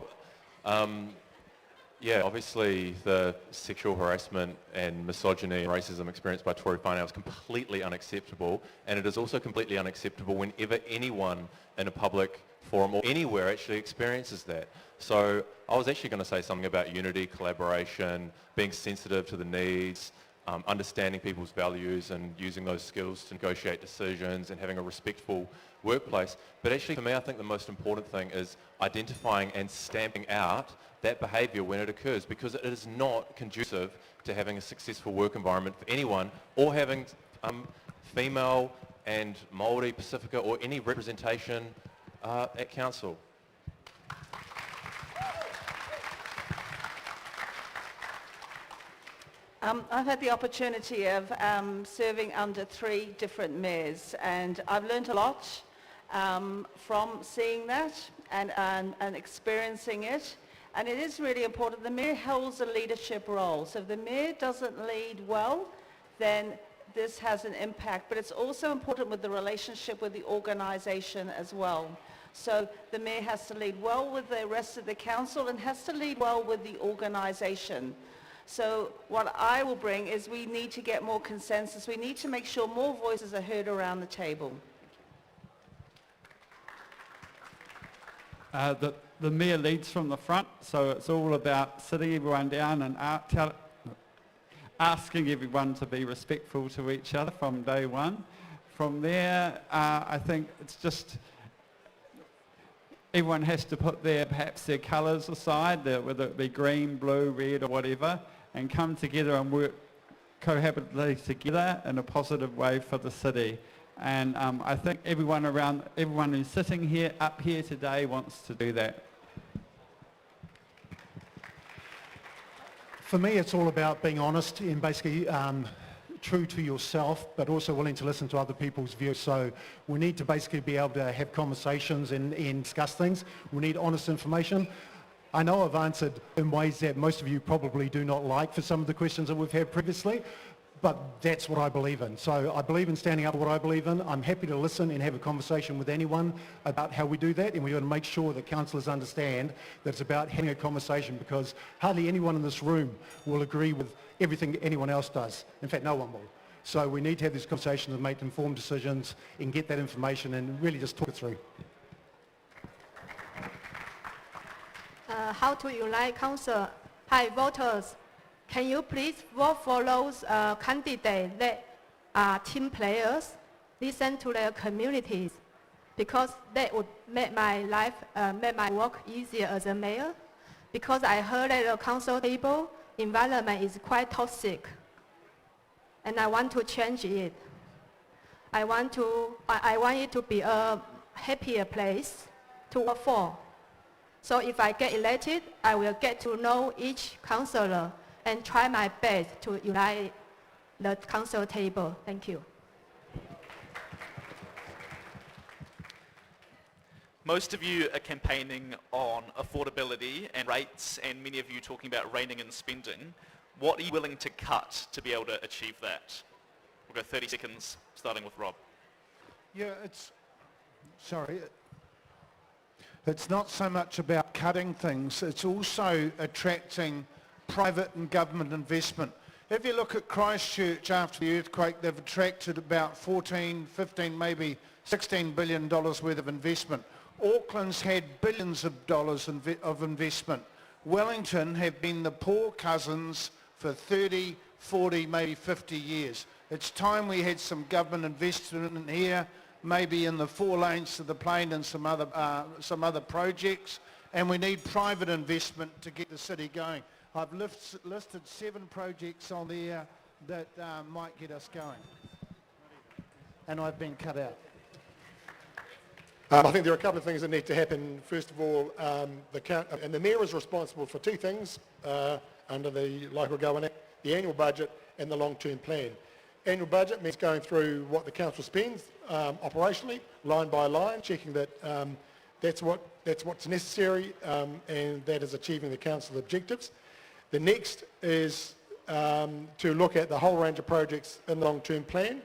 Yeah, obviously the sexual harassment and misogyny and racism experienced by Tory whānau is completely unacceptable, and it is also completely unacceptable whenever anyone in a public forum or anywhere actually experiences that. So I was actually going to say something about unity, collaboration, being sensitive to the needs, understanding people's values and using those skills to negotiate decisions and having a respectful workplace. But actually for me, I think the most important thing is identifying and stamping out that behaviour when it occurs, because it is not conducive to having a successful work environment for anyone, or having female and Māori, Pacifica, or any representation at council. I've had the opportunity of serving under 3 different mayors, and I've learned a lot from seeing that and experiencing it. And it is really important. The mayor holds a leadership role. So if the mayor doesn't lead well, then this has an impact. But it's also important with the relationship with the organisation as well. So the mayor has to lead well with the rest of the council and has to lead well with the organisation. So what I will bring is we need to get more consensus. We need to make sure more voices are heard around the table. The mayor leads from the front, so it's all about sitting everyone down and asking everyone to be respectful to each other from day one. From there, I think it's just everyone has to put perhaps their colours aside, whether it be green, blue, red or whatever, and come together and work cohabitantly together in a positive way for the city. And I think everyone who's sitting here up here today wants to do that. For me, it's all about being honest and basically true to yourself, but also willing to listen to other people's views. So we need to basically be able to have conversations and discuss things. We need honest information. I know I've answered in ways that most of you probably do not like for some of the questions that we've had previously, but that's what I believe in. So I believe in standing up for what I believe in. I'm happy to listen and have a conversation with anyone about how we do that, and we've got to make sure that councillors understand that it's about having a conversation, because hardly anyone in this room will agree with everything anyone else does. In fact, no one will. So we need to have these conversations and make informed decisions and get that information and really just talk it through. How to unite council? Hi, voters. Can you please vote for those candidates that are team players, listen to their communities, because that would make my life, make my work easier as a mayor, because I heard at the council table, environment is quite toxic, and I want to change it. I want it to be a happier place to work for. So if I get elected, I will get to know each councillor and try my best to unite the council table. Thank you. Most of you are campaigning on affordability and rates, and many of you talking about reining in spending. What are you willing to cut to be able to achieve that? We'll go 30 seconds, starting with Rob. Yeah, it's not so much about cutting things, it's also attracting private and government investment. If you look at Christchurch after the earthquake, they've attracted about 14, 15, maybe $16 billion worth of investment. Auckland's had billions of dollars of investment. Wellington have been the poor cousins for 30, 40, maybe 50 years. It's time we had some government investment in here, maybe in the 4 lanes to the plane and some other projects, and we need private investment to get the city going. I've listed 7 projects on there that might get us going, and I've been cut out. I think there are a couple of things that need to happen. First of all, the mayor is responsible for 2 things under the Local Government Act: the annual budget and the long-term plan. Annual budget means going through what the council spends operationally, line by line, checking that that's what's necessary and that is achieving the council objectives. The next is to look at the whole range of projects in the long-term plan.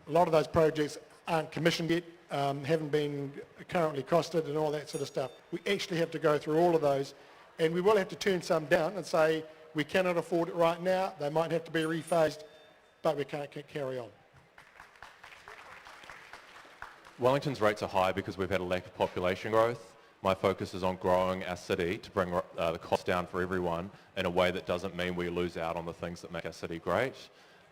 A lot of those projects aren't commissioned yet, haven't been currently costed and all that sort of stuff. We actually have to go through all of those, And we will have to turn some down and say, we cannot afford it right now, they might have to be rephased, but we can't carry on. Wellington's rates are high because we've had a lack of population growth. My focus is on growing our city to bring the cost down for everyone in a way that doesn't mean we lose out on the things that make our city great.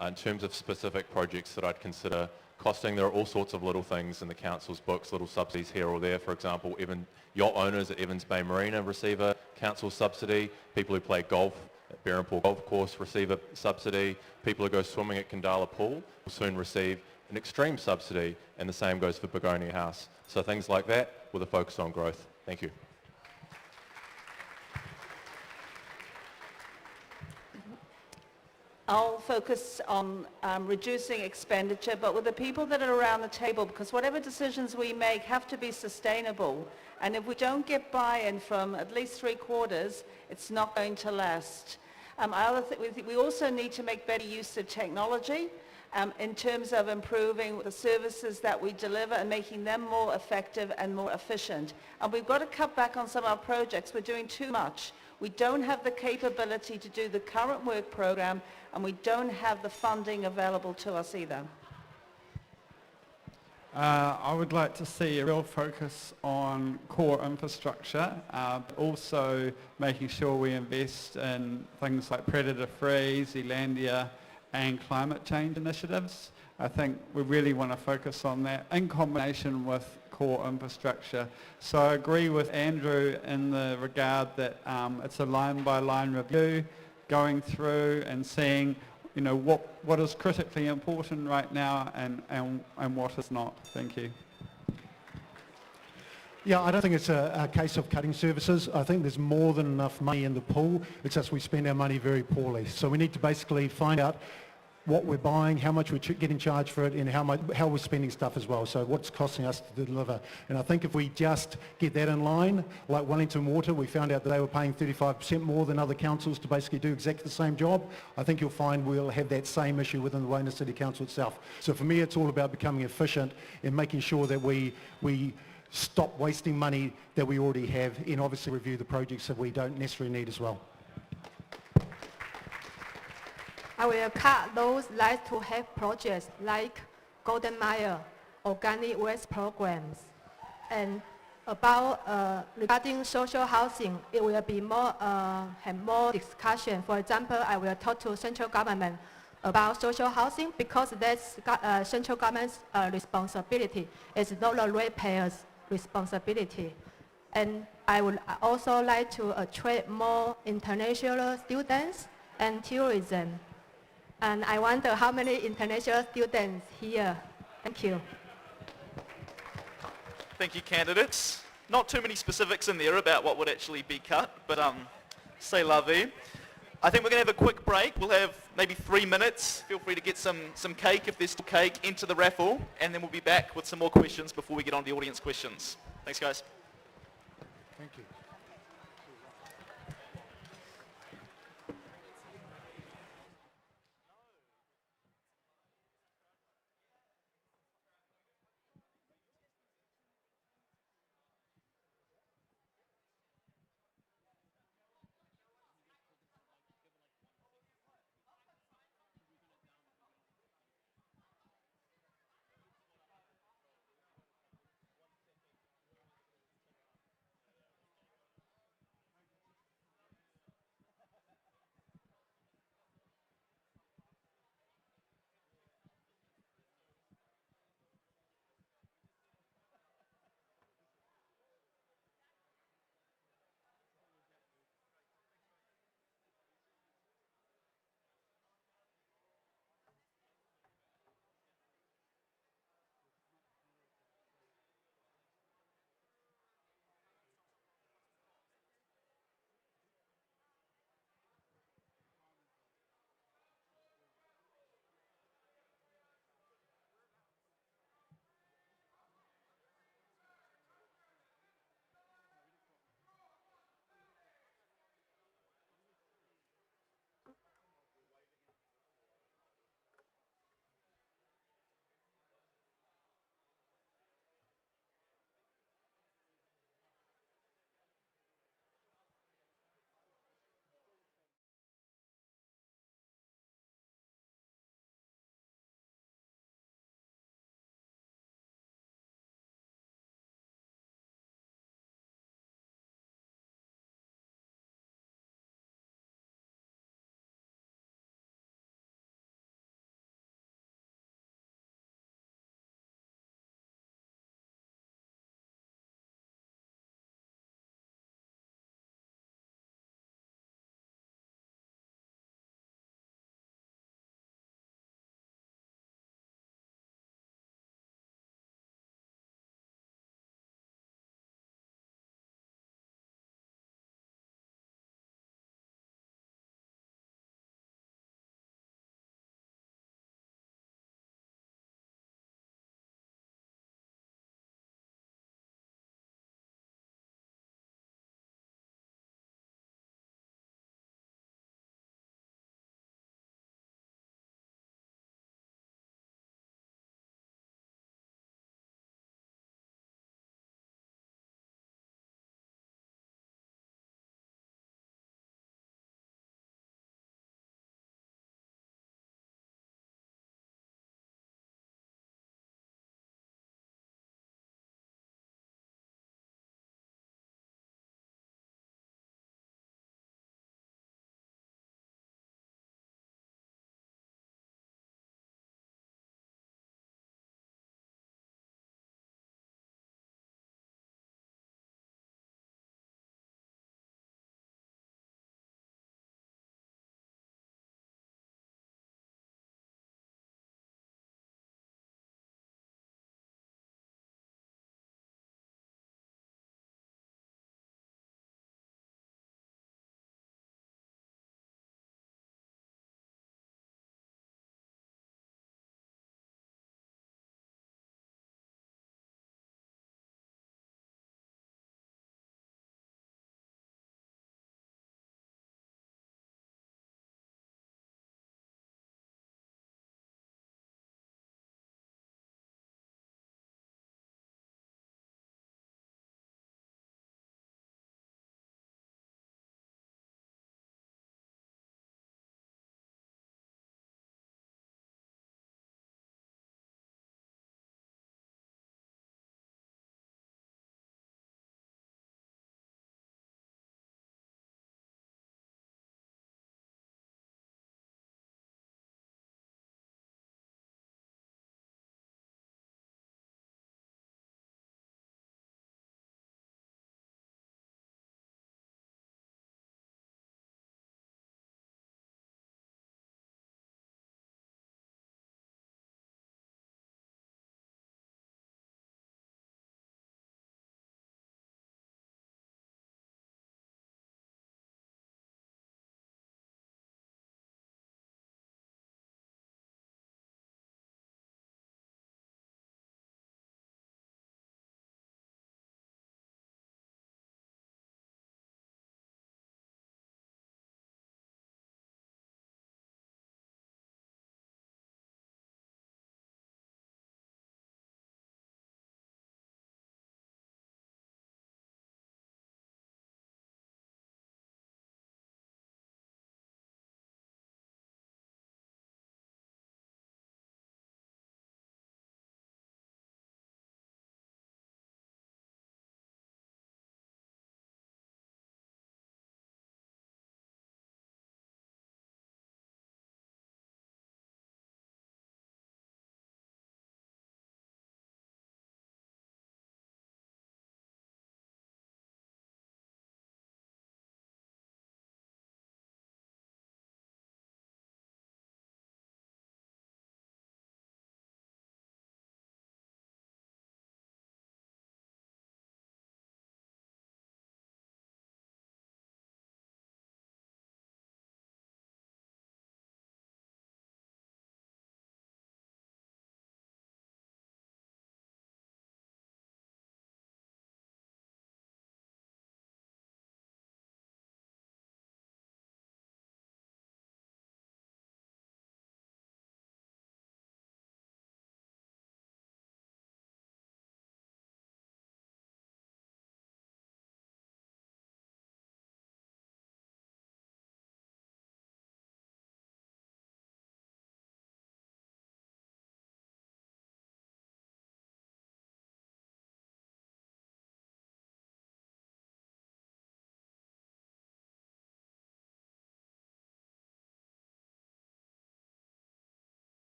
In terms of specific projects that I'd consider costing, there are all sorts of little things in the council's books, little subsidies here or there. For example, even yacht owners at Evans Bay Marina receive a council subsidy. People who play golf at Berrinpool Golf Course receive a subsidy. People who go swimming at Kandala Pool will soon receive an extreme subsidy, and the same goes for Begonia House. So things like that with a focus on growth. Thank you. I'll focus on reducing expenditure, but with the people that are around the table, because whatever decisions we make have to be sustainable. And if we don't get buy-in from at least 3/4, it's not going to last. We also need to make better use of technology in terms of improving the services that we deliver and making them more effective and more efficient. And we've got to cut back on some of our projects. We're doing too much. We don't have the capability to do the current work program, and we don't have the funding available to us either. I would like to see a real focus on core infrastructure, but also making sure we invest in things like predator-free, Zealandia, and climate change initiatives. I think we really want to focus on that in combination with core infrastructure. So I agree with Andrew in the regard that it's a line-by-line review, going through and seeing, you know, what is critically important right now and what is not. Thank you. Yeah, I don't think it's a case of cutting services. I think there's more than enough money in the pool. It's just we spend our money very poorly. So we need to basically find out what we're buying, how much we're getting charged for it, and how we're spending stuff as well. So what's costing us to deliver. And I think if we just get that in line, like Wellington Water, we found out that they were paying 35% more than other councils to basically do exactly the same job. I think you'll find we'll have that same issue within the Wellington City Council itself. So for me, it's all about becoming efficient and making sure that we stop wasting money that we already have, and obviously review the projects that we don't necessarily need as well. I will cut those like to have projects like Golden Mile, organic waste programs. And about regarding social housing, it will be more, have more discussion. For example, I will talk to central government about social housing because that's central government's responsibility. It's not the ratepayers' responsibility. And I would also like to attract more international students and tourism. And I wonder how many international students here. Thank you. Thank you, candidates. Not too many specifics in there about what would actually be cut, but c'est la vie. I think we're going to have a quick break. We'll have maybe 3 minutes. Feel free to get some cake, if there's still cake, into the raffle, and then we'll be back with some more questions before we get on to the audience questions. Thanks, guys. Thank you.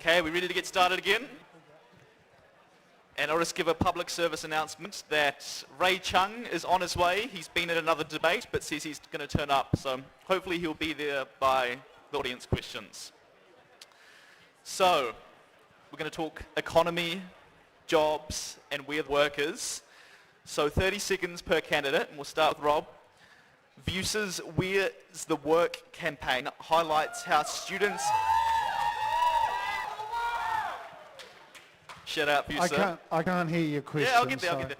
Okay, are we ready to get started again? And I'll just give a public service announcement that Ray Chung is on his way. He's been at another debate, but says he's going to turn up. So hopefully he'll be there by the audience questions. So we're going to talk economy, jobs, and where the work is. So 30 seconds per candidate, and we'll start with Rob. VUWSA's Where's the Work campaign highlights how students... Shout out, VUWSA. I can't hear your question. Yeah, I'll get there.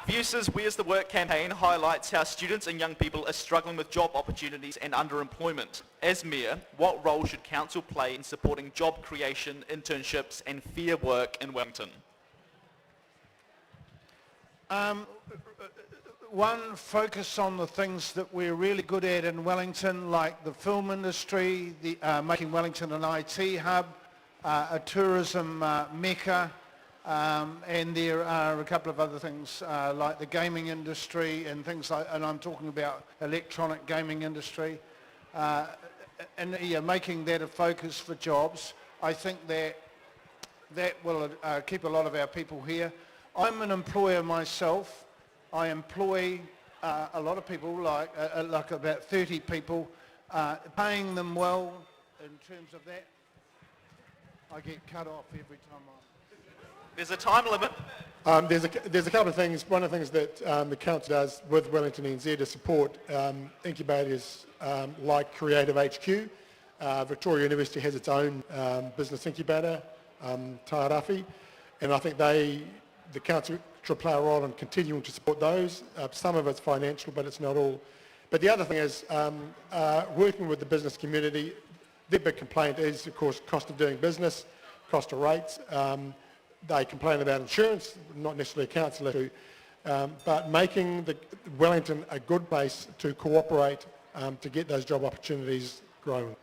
VUWSA's Where's the Work campaign highlights how students and young people are struggling with job opportunities and underemployment. As Mayor, what role should Council play in supporting job creation, internships and fair work in Wellington? One, focus on the things that we're really good at in Wellington, like the film industry, making Wellington an IT hub, a tourism mecca, and there are a couple of other things like the gaming industry and things like, and I'm talking about electronic gaming industry, and making that a focus for jobs. I think that will keep a lot of our people here. I'm an employer myself. I employ a lot of people, like about 30 people, paying them well in terms of that. I get cut off every time There's a time limit. There's a couple of things. One of the things that the Council does with Wellington NZ to support incubators like Creative HQ. Victoria University has its own business incubator, Taarafi, and I think the Council should play a role in continuing to support those. Some of it's financial, but it's not all. But the other thing is working with the business community. Their big complaint is, of course, cost of doing business, cost of rates. They complain about insurance, not necessarily a council issue, but making Wellington a good place to cooperate to get those job opportunities growing.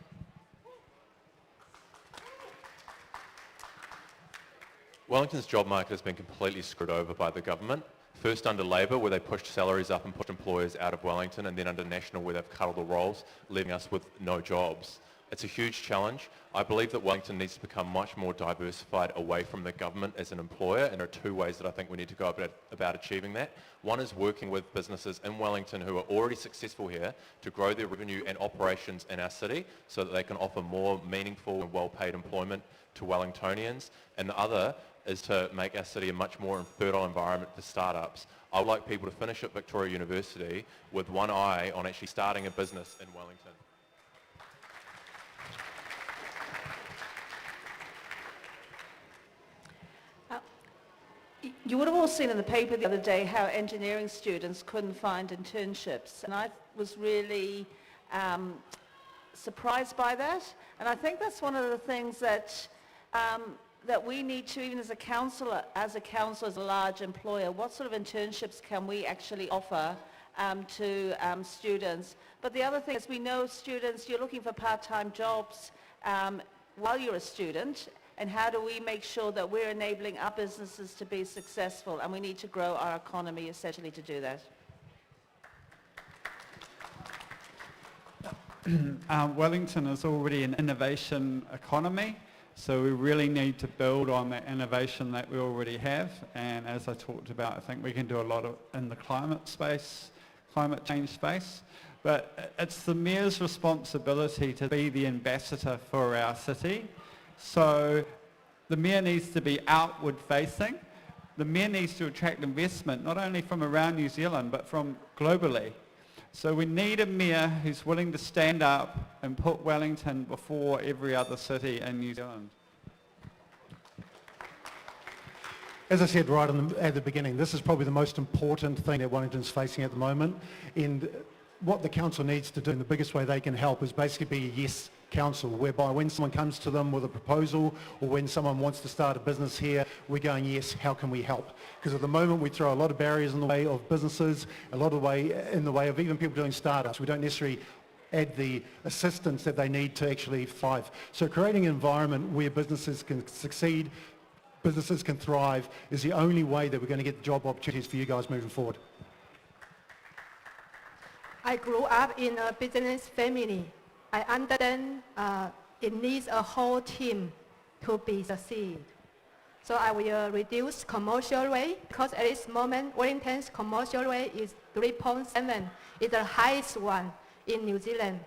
Wellington's job market has been completely screwed over by the government. First under Labor, where they pushed salaries up and pushed employers out of Wellington, and then under National, where they've cut all the roles, leaving us with no jobs. It's a huge challenge. I believe that Wellington needs to become much more diversified away from the government as an employer, and there are two ways that I think we need to go about achieving that. One is working with businesses in Wellington who are already successful here to grow their revenue and operations in our city so that they can offer more meaningful and well-paid employment to Wellingtonians. And the other is to make our city a much more fertile environment for startups. I would like people to finish at Victoria University with one eye on actually starting a business in Wellington. You would have all seen in the paper the other day how engineering students couldn't find internships, and I was really surprised by that. And I think that's one of the things that that we need to, even as a council, as a large employer, what sort of internships can we actually offer to students? But the other thing is, we know students, you're looking for part-time jobs while you're a student. And how do we make sure that we're enabling our businesses to be successful? And we need to grow our economy essentially to do that. Wellington is already an innovation economy, so we really need to build on that innovation that we already have. And as I talked about, I think we can do a lot in the climate change space. But it's the Mayor's responsibility to be the ambassador for our city. So the Mayor needs to be outward facing. The Mayor needs to attract investment, not only from around New Zealand, but from globally. So we need a Mayor who's willing to stand up and put Wellington before every other city in New Zealand. As I said right at the beginning, this is probably the most important thing that Wellington's facing at the moment. And what the council needs to do, and the biggest way they can help, is basically be a yes council, whereby when someone comes to them with a proposal or when someone wants to start a business here, we're going, yes, how can we help? Because at the moment we throw a lot of barriers in the way of businesses, a lot of in the way of even people doing startups. We don't necessarily add the assistance that they need to actually thrive. So creating an environment where businesses can succeed, businesses can thrive, is the only way that we're going to get job opportunities for you guys moving forward. I grew up in a business family. I understand it needs a whole team to be succeed. So I will reduce commercial rate because at this moment Wellington's commercial rate is 3.7, is the highest one in New Zealand.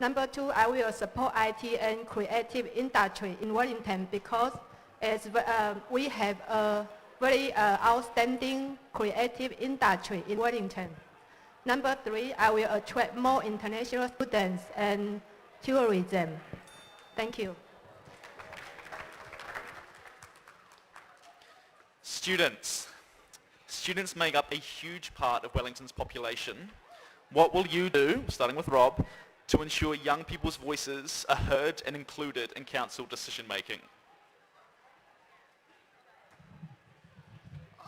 Number two, I will support IT and creative industry in Wellington because as we have a very outstanding creative industry in Wellington. Number three, I will attract more international students and tourism. Thank you. Students. Students make up a huge part of Wellington's population. What will you do, starting with Rob, to ensure young people's voices are heard and included in council decision making?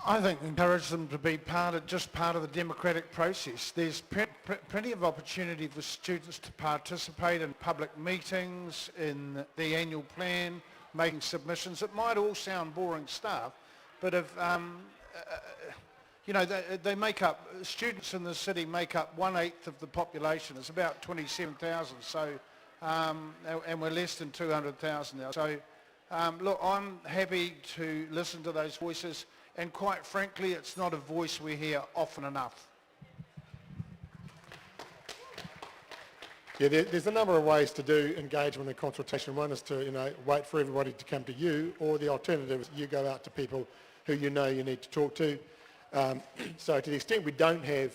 I think encourage them to be part of the democratic process. There's plenty of opportunity for students to participate in public meetings, in the annual plan, making submissions. It might all sound boring stuff, but if they make up, students in the city make up 1/8 of the population. It's about 27,000. So, and we're less than 200,000 now. So, look, I'm happy to listen to those voices. And quite frankly, it's not a voice we hear often enough. Yeah, there's a number of ways to do engagement and consultation. One is to, wait for everybody to come to you, or the alternative is you go out to people who you know you need to talk to. So to the extent we don't have,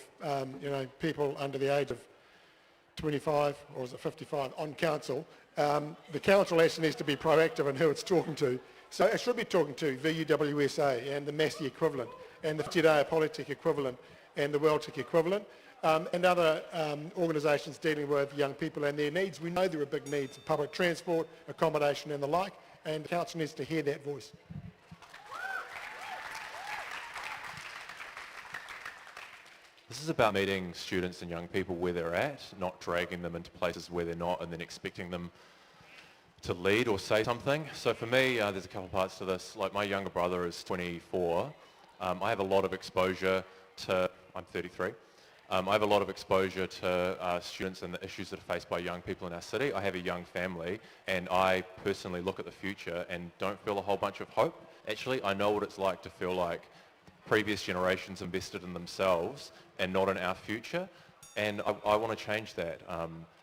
people under the age of 25, or is it 55, on council, the council actually needs to be proactive in who it's talking to. So it should be talking to VUWSA and the Massey equivalent and the Te Politic equivalent and the Weltic equivalent and other organisations dealing with young people and their needs. We know there are big needs, public transport, accommodation and the like, and the council needs to hear that voice. This is about meeting students and young people where they're at, not dragging them into places where they're not and then expecting them to lead or say something. So for me, there's a couple of parts to this. Like my younger brother is 24. I have a lot of exposure to, I'm 33. I have a lot of exposure to students and the issues that are faced by young people in our city. I have a young family and I personally look at the future and don't feel a whole bunch of hope. Actually, I know what it's like to feel like previous generations invested in themselves and not in our future. And I want to change that.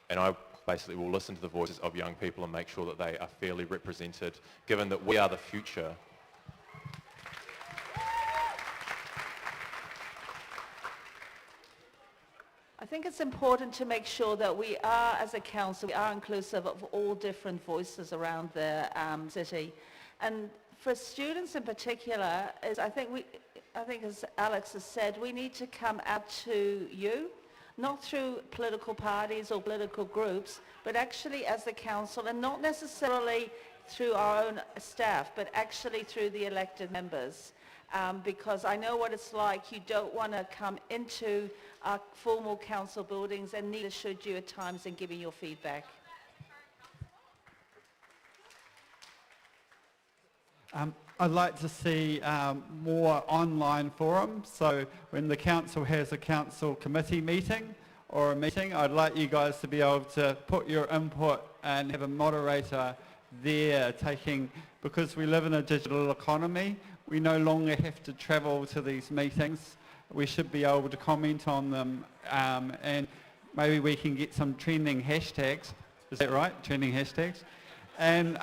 And I basically will listen to the voices of young people and make sure that they are fairly represented, given that we are the future. I think it's important to make sure that we are, as a council, we are inclusive of all different voices around the city. And for students in particular, I think as Alex has said, we need to come out to you, not through political parties or political groups, but actually as the council, and not necessarily through our own staff, but actually through the elected members. Because I know what it's like. You don't want to come into our formal council buildings, and neither should you at times in giving your feedback. I'd like to see more online forums. So when the council has a council committee meeting or a meeting, I'd like you guys to be able to put your input and have a moderator there taking, because we live in a digital economy, we no longer have to travel to these meetings. We should be able to comment on them and maybe we can get some trending hashtags. Is that right? Trending hashtags? And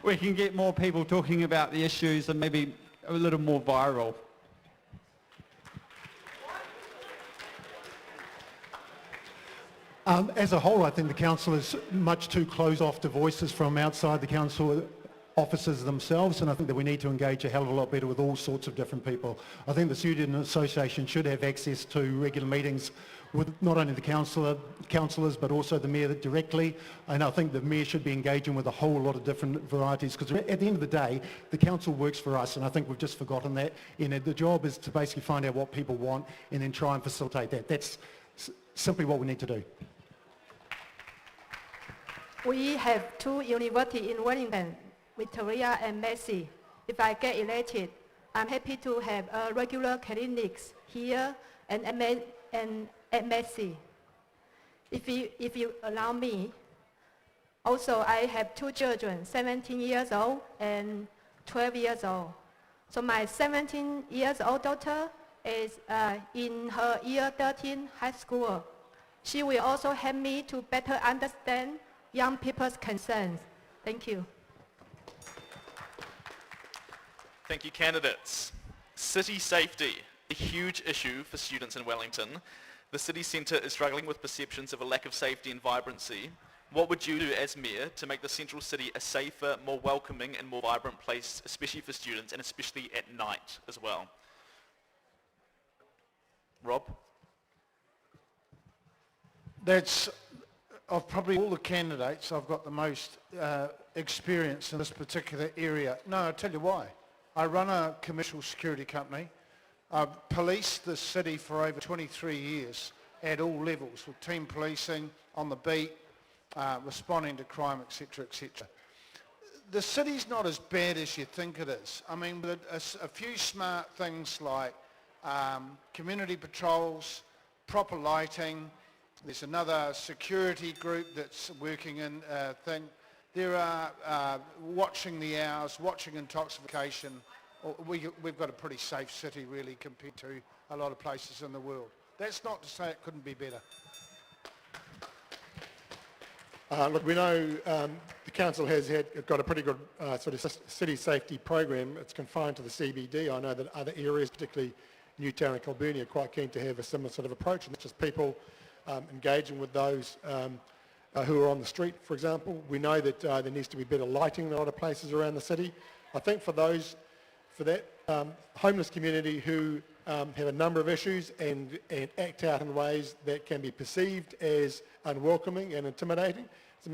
we can get more people talking about the issues and maybe a little more viral. As a whole, I think the council is much too closed off to voices from outside the council officers themselves, and I think that we need to engage a hell of a lot better with all sorts of different people. I think the Student Association should have access to regular meetings with not only the councillors but also the mayor directly, and I think the mayor should be engaging with a whole lot of different varieties, because at the end of the day the council works for us, and I think we've just forgotten that. The job is to basically find out what people want and then try and facilitate that. That's simply what we need to do. We have 2 universities in Wellington, Victoria and Massey. If I get elected, I'm happy to have regular clinics here and at Massey. If you allow me, Also, I have two children, 17 years old and 12 years old. So my 17 years old daughter is in her year 13 high school. She will also help me to better understand young people's concerns. Thank you. Thank you, candidates. City safety, a huge issue for students in Wellington. The city centre is struggling with perceptions of a lack of safety and vibrancy. What would you do as Mayor to make the central city a safer, more welcoming and more vibrant place, especially for students and especially at night as well? Rob? That's, of probably all the candidates, I've got the most experience in this particular area. No, I'll tell you why. I run a commercial security company. I've policed the city for over 23 years at all levels, with team policing, on the beat, responding to crime, etc., etc. The city's not as bad as you think it is. I mean, with a few smart things like community patrols, proper lighting, there's another security group that's working in thing. There are watching the hours, watching intoxication. We've got a pretty safe city really compared to a lot of places in the world. That's not to say it couldn't be better. Look, we know the council has got a pretty good sort of city safety program. It's confined to the CBD. I know that other areas, particularly Newtown and Kilburn, are quite keen to have a similar sort of approach, and it's just people engaging with those who are on the street, for example. We know that there needs to be better lighting in a lot of places around the city. I think for that homeless community who have a number of issues and act out in ways that can be perceived as unwelcoming and intimidating, to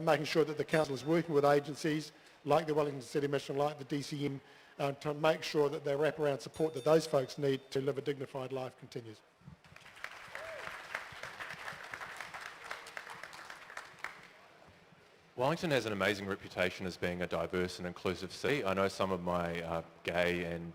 making sure that the council is working with agencies like the Wellington City Mission, like the DCM, to make sure that their wraparound support that those folks need to live a dignified life continues. Wellington has an amazing reputation as being a diverse and inclusive city. I know some of my gay and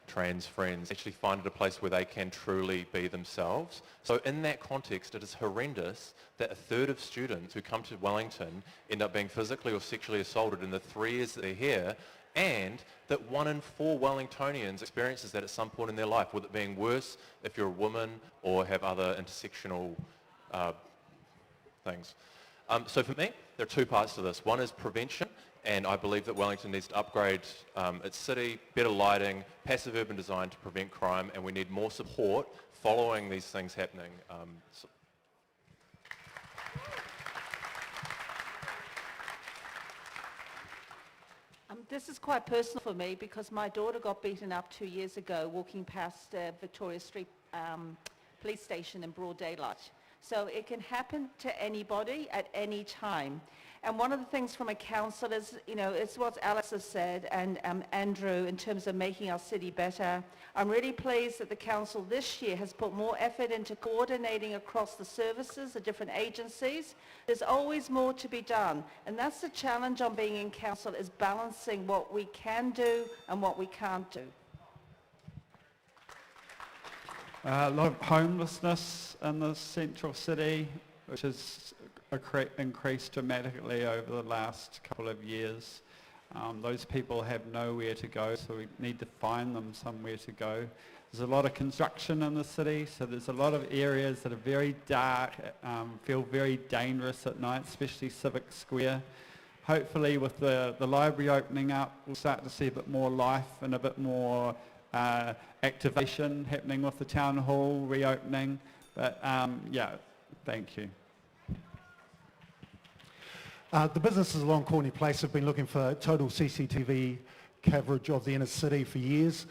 trans friends actually find it a place where they can truly be themselves. So in that context, it is horrendous that a third of students who come to Wellington end up being physically or sexually assaulted in the 3 years that they're here, and that 1 in 4 Wellingtonians experiences that at some point in their life, with it being worse if you're a woman or have other intersectional things. So for me, there are 2 parts to this. One is prevention, and I believe that Wellington needs to upgrade its city, better lighting, passive urban design to prevent crime, and we need more support following these things happening. This is quite personal for me because my daughter got beaten up 2 years ago walking past Victoria Street police station in broad daylight. So it can happen to anybody at any time. And one of the things from a council is, you know, it's what Alex has said and Andrew in terms of making our city better. I'm really pleased that the council this year has put more effort into coordinating across the services, the different agencies. There's always more to be done. And that's the challenge on being in council, is balancing what we can do and what we can't do. A lot of homelessness in the central city, which has increased dramatically over the last couple of years. Those people have nowhere to go, so we need to find them somewhere to go. There's a lot of construction in the city, so there's a lot of areas that are very dark, feel very dangerous at night, especially Civic Square. Hopefully with the library opening up, we'll start to see a bit more life and a bit more activation happening with the town hall reopening. But yeah, thank you. The businesses along Corny Place have been looking for total CCTV coverage of the inner city for years.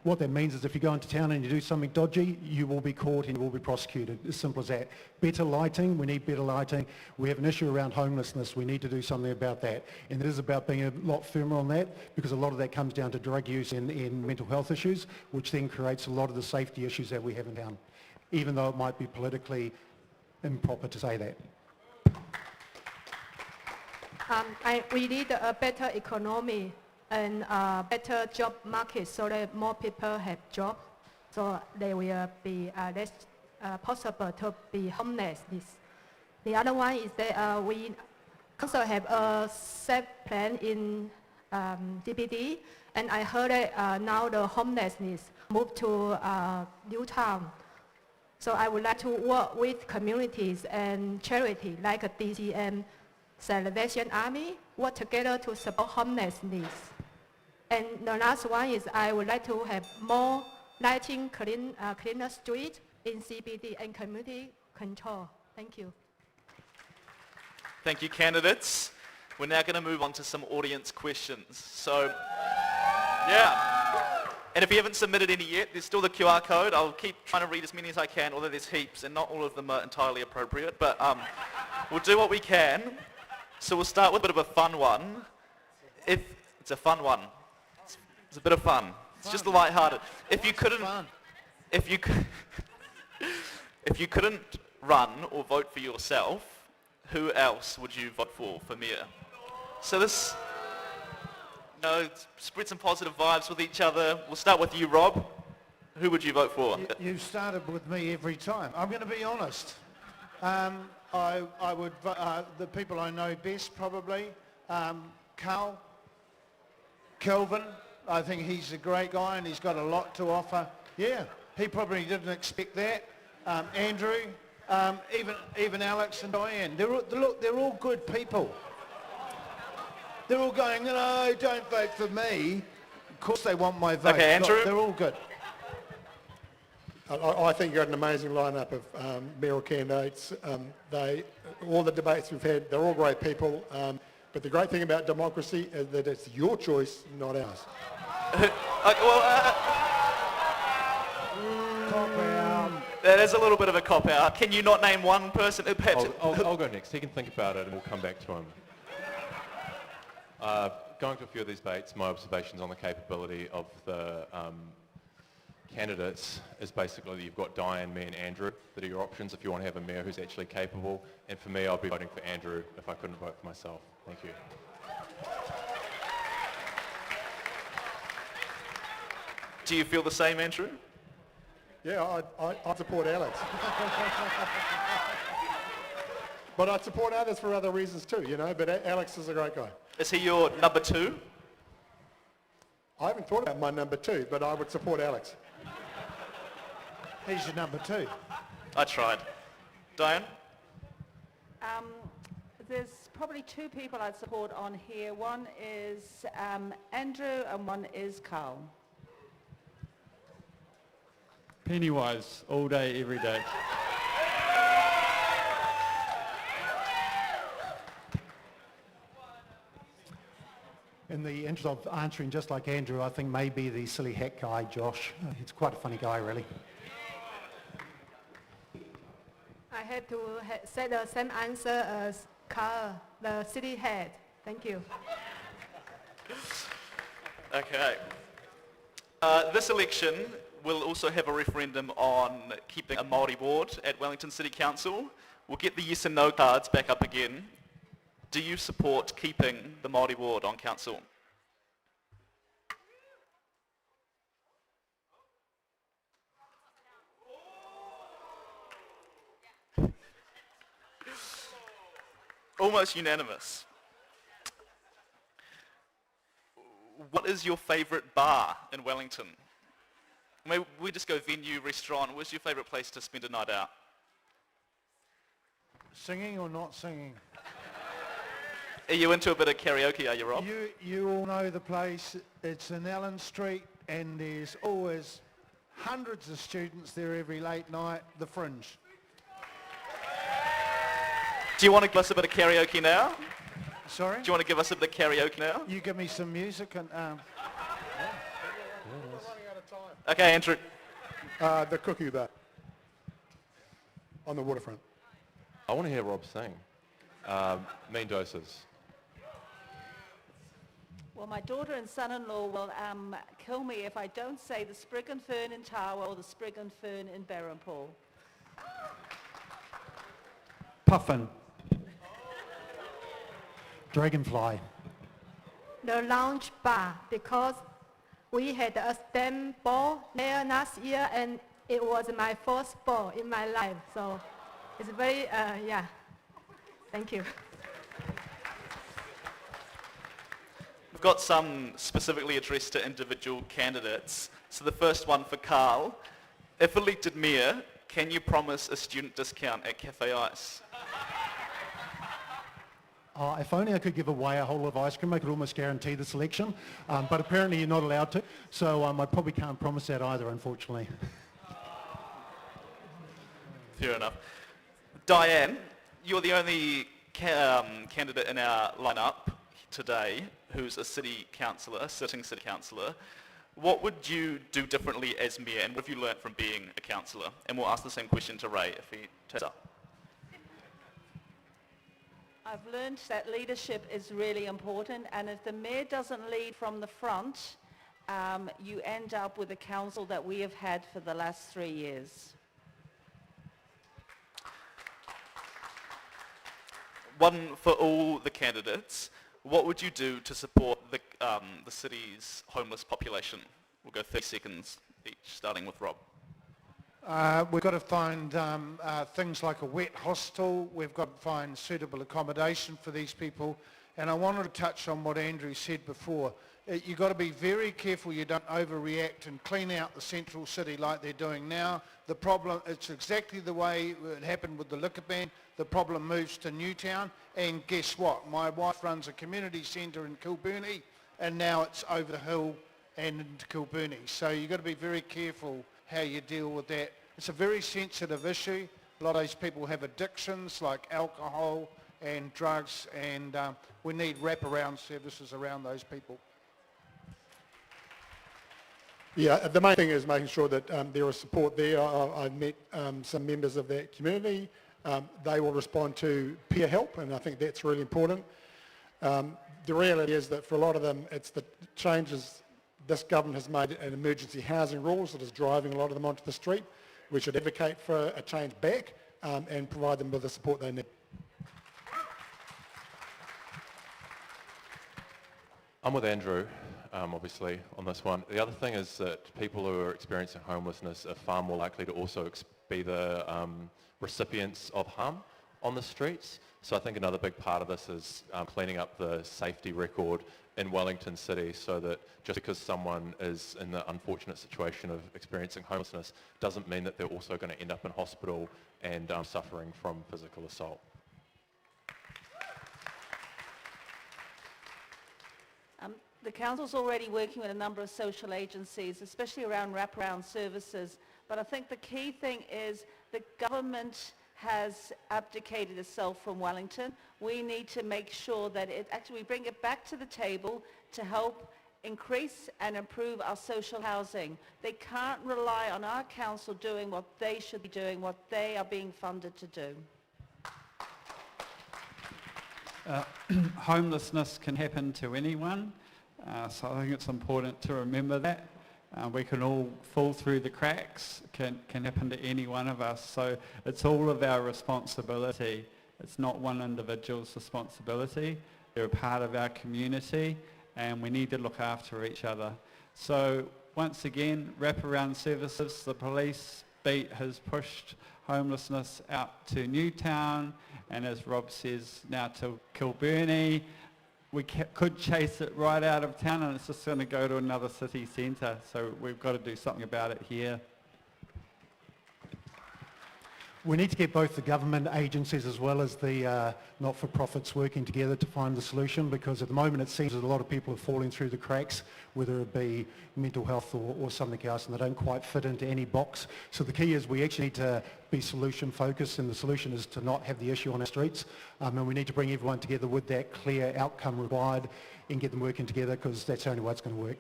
What that means is if you go into town and you do something dodgy, you will be caught and you will be prosecuted. As simple as that. Better lighting, we need better lighting. We have an issue around homelessness, we need to do something about that. And it is about being a lot firmer on that, because a lot of that comes down to drug use and mental health issues, which then creates a lot of the safety issues that we have in town, even though it might be politically improper to say that. We need a better economy and a better job market so that more people have jobs, so they will be less possible to be homeless. The other one is that we also have a set plan in DPD, and I heard that now the homelessness moved to new town. So I would like to work with communities and charity like a DCM, Salvation Army, work together to support homelessness. And the last one is I would like to have more lighting, cleaner street in CBD and community control. Thank you. Thank you, candidates. We're now going to move on to some audience questions. So, yeah. And if you haven't submitted any yet, there's still the QR code. I'll keep trying to read as many as I can, although there's heaps, and not all of them are entirely appropriate. But we'll do what we can. So we'll start with a bit of a fun one. It's a fun one. It's a bit of fun. It's just light-hearted. If you couldn't run or vote for yourself, who else would you vote for mayor? So this, spread some positive vibes with each other. We'll start with you, Rob. Who would you vote for? You started with me every time. I'm going to be honest. I would the people I know best probably. Karl, Kelvin. I think he's a great guy and he's got a lot to offer. Yeah, he probably didn't expect that. Andrew, even Alex and Diane. They're all good people. They're all going, no, don't vote for me. Of course they want my vote. Okay, Andrew. They're all good. I think you've got an amazing lineup of mayoral candidates. All the debates we've had, they're all great people. But the great thing about democracy is that it's your choice, not ours. That is a little bit of a cop-out. Can you not name one person? Perhaps I'll go next. He can think about it and we'll come back to him. Going to a few of these debates, my observations on the capability of the candidates is basically that you've got Diane, me and Andrew that are your options if you want to have a mayor who's actually capable. And for me, I'll be voting for Andrew if I couldn't vote for myself. Thank you. Do you feel the same, Andrew? Yeah, I'd support Alex. But I'd support others for other reasons too, but Alex is a great guy. Is he your number two? I haven't thought about my number two, but I would support Alex. He's your number two. I tried. Diane? There's probably two people I'd support on here. One is Andrew and one is Karl. Pennywise, all day, every day. In the interest of answering just like Andrew, I think maybe the silly hat guy, Josh. He's quite a funny guy, really. I had to say the same answer as Karl, the city head. Thank you. Okay. This election will also have a referendum on keeping a Māori board at Wellington City Council. We'll get the yes and no cards back up again. Do you support keeping the Māori board on council? Almost unanimous. What is your favourite bar in Wellington? Maybe we just go venue, restaurant. Where's your favourite place to spend a night out? Singing or not singing? Are you into a bit of karaoke, are you, Rob? You all know the place. It's in Allen Street and there's always hundreds of students there every late night, the Fringe. Do you want to give us a bit of karaoke now? Sorry? Do you want to give us a bit of karaoke now? You give me some music and... Okay, Andrew. The Cuckoo Bar on the waterfront. I want to hear Rob sing. Mean doses. Well, my daughter and son-in-law will kill me if I don't say the Sprig and Fern in Tawa or the Sprig and Fern in Berrenpool. Puffin. Dragonfly. The lounge bar, because we had a STEM ball there last year and it was my first ball in my life. So it's very, yeah. Thank you. got some specifically addressed to individual candidates. So the first one for Karl. If elected mayor, can you promise a student discount at Cafe Ice? If only I could give away a whole lot of ice cream, I could almost guarantee the selection. But apparently you're not allowed to. So I probably can't promise that either, unfortunately. Fair enough. Diane, you're the only candidate in our lineup today who's a city councillor, sitting city councillor. What would you do differently as mayor, and what have you learnt from being a councillor? And we'll ask the same question to Ray if he takes up. I've learned that leadership is really important, and if the mayor doesn't lead from the front, you end up with a council that we have had for the last 3 years. One for all the candidates. What would you do to support the city's homeless population? We'll go 30 seconds each, starting with Rob. We've got to find things like a wet hostel. We've got to find suitable accommodation for these people. And I wanted to touch on what Andrew said before. You've got to be very careful you don't overreact and clean out the central city like they're doing now. The problem, it's exactly the way it happened with the liquor ban. The problem moves to Newtown, and guess what? My wife runs a community centre in Kilburnie, and now it's over the hill and into Kilburnie. So you've got to be very careful how you deal with that. It's a very sensitive issue. A lot of those people have addictions like alcohol and drugs, and we need wraparound services around those people. Yeah, the main thing is making sure that there is support there. I've met some members of that community. They will respond to peer help, and I think that's really important. The reality is that for a lot of them, it's the changes this government has made in emergency housing rules that is driving a lot of them onto the street. We should advocate for a change back and provide them with the support they need. I'm with Andrew, obviously, on this one. The other thing is that people who are experiencing homelessness are far more likely to also be the recipients of harm on the streets. So I think another big part of this is cleaning up the safety record in Wellington City, so that just because someone is in the unfortunate situation of experiencing homelessness doesn't mean that they're also going to end up in hospital and suffering from physical assault. The council's already working with a number of social agencies, especially around wraparound services. But I think the key thing is the government has abdicated itself from Wellington. We need to make sure that we bring it back to the table to help increase and improve our social housing. They can't rely on our council doing what they should be doing, what they are being funded to do. Homelessness can happen to anyone. So I think it's important to remember that. We can all fall through the cracks, can happen to any one of us. So it's all of our responsibility. It's not one individual's responsibility. They're a part of our community, and we need to look after each other. So once again, wraparound services, the police beat has pushed homelessness out to Newtown, and as Rob says, now to Kilburnie. We could chase it right out of town, and it's just going to go to another city centre. So we've got to do something about it here. We need to get both the government agencies as well as the not-for-profits working together to find the solution, because at the moment it seems that a lot of people are falling through the cracks, whether it be mental health or something else, and they don't quite fit into any box. So the key is we actually need to be solution-focused, and the solution is to not have the issue on our streets. And we need to bring everyone together with that clear outcome required and get them working together, because that's the only way it's going to work.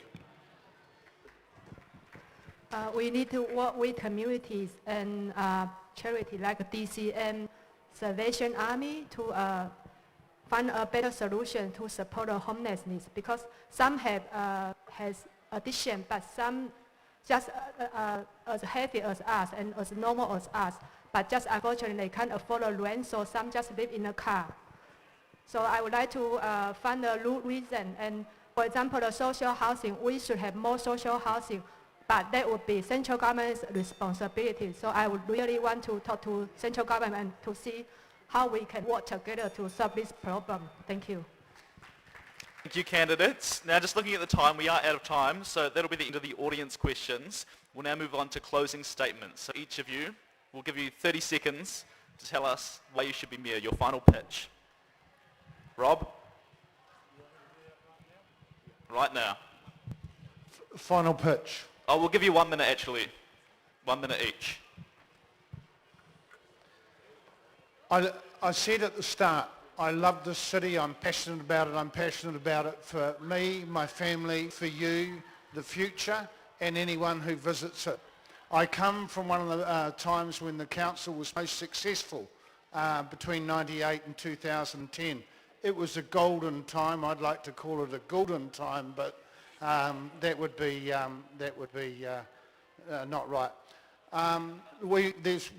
We need to work with communities and charity like DCM, Salvation Army to find a better solution to support the homelessness, because some has addiction, but some just as heavy as us and as normal as us, but just unfortunately they can't afford a rent, so some just live in a car. So I would like to find a root reason, and for example, the social housing, we should have more social housing, but that would be central government's responsibility. So I would really want to talk to central government to see how we can work together to solve this problem. Thank you. Thank you, candidates. Now, just looking at the time, we are out of time, so that'll be the end of the audience questions. We'll now move on to closing statements. So each of you will give you 30 seconds to tell us why you should be mayor, your final pitch. Rob? Right now. Final pitch. Oh, we'll give you 1 minute, actually. 1 minute each. I said at the start, I love this city, I'm passionate about it for me, my family, for you, the future, and anyone who visits it. I come from one of the times when the council was most successful, between 98 and 2010. It was a golden time. I'd like to call it a golden time, but that would be not right. It's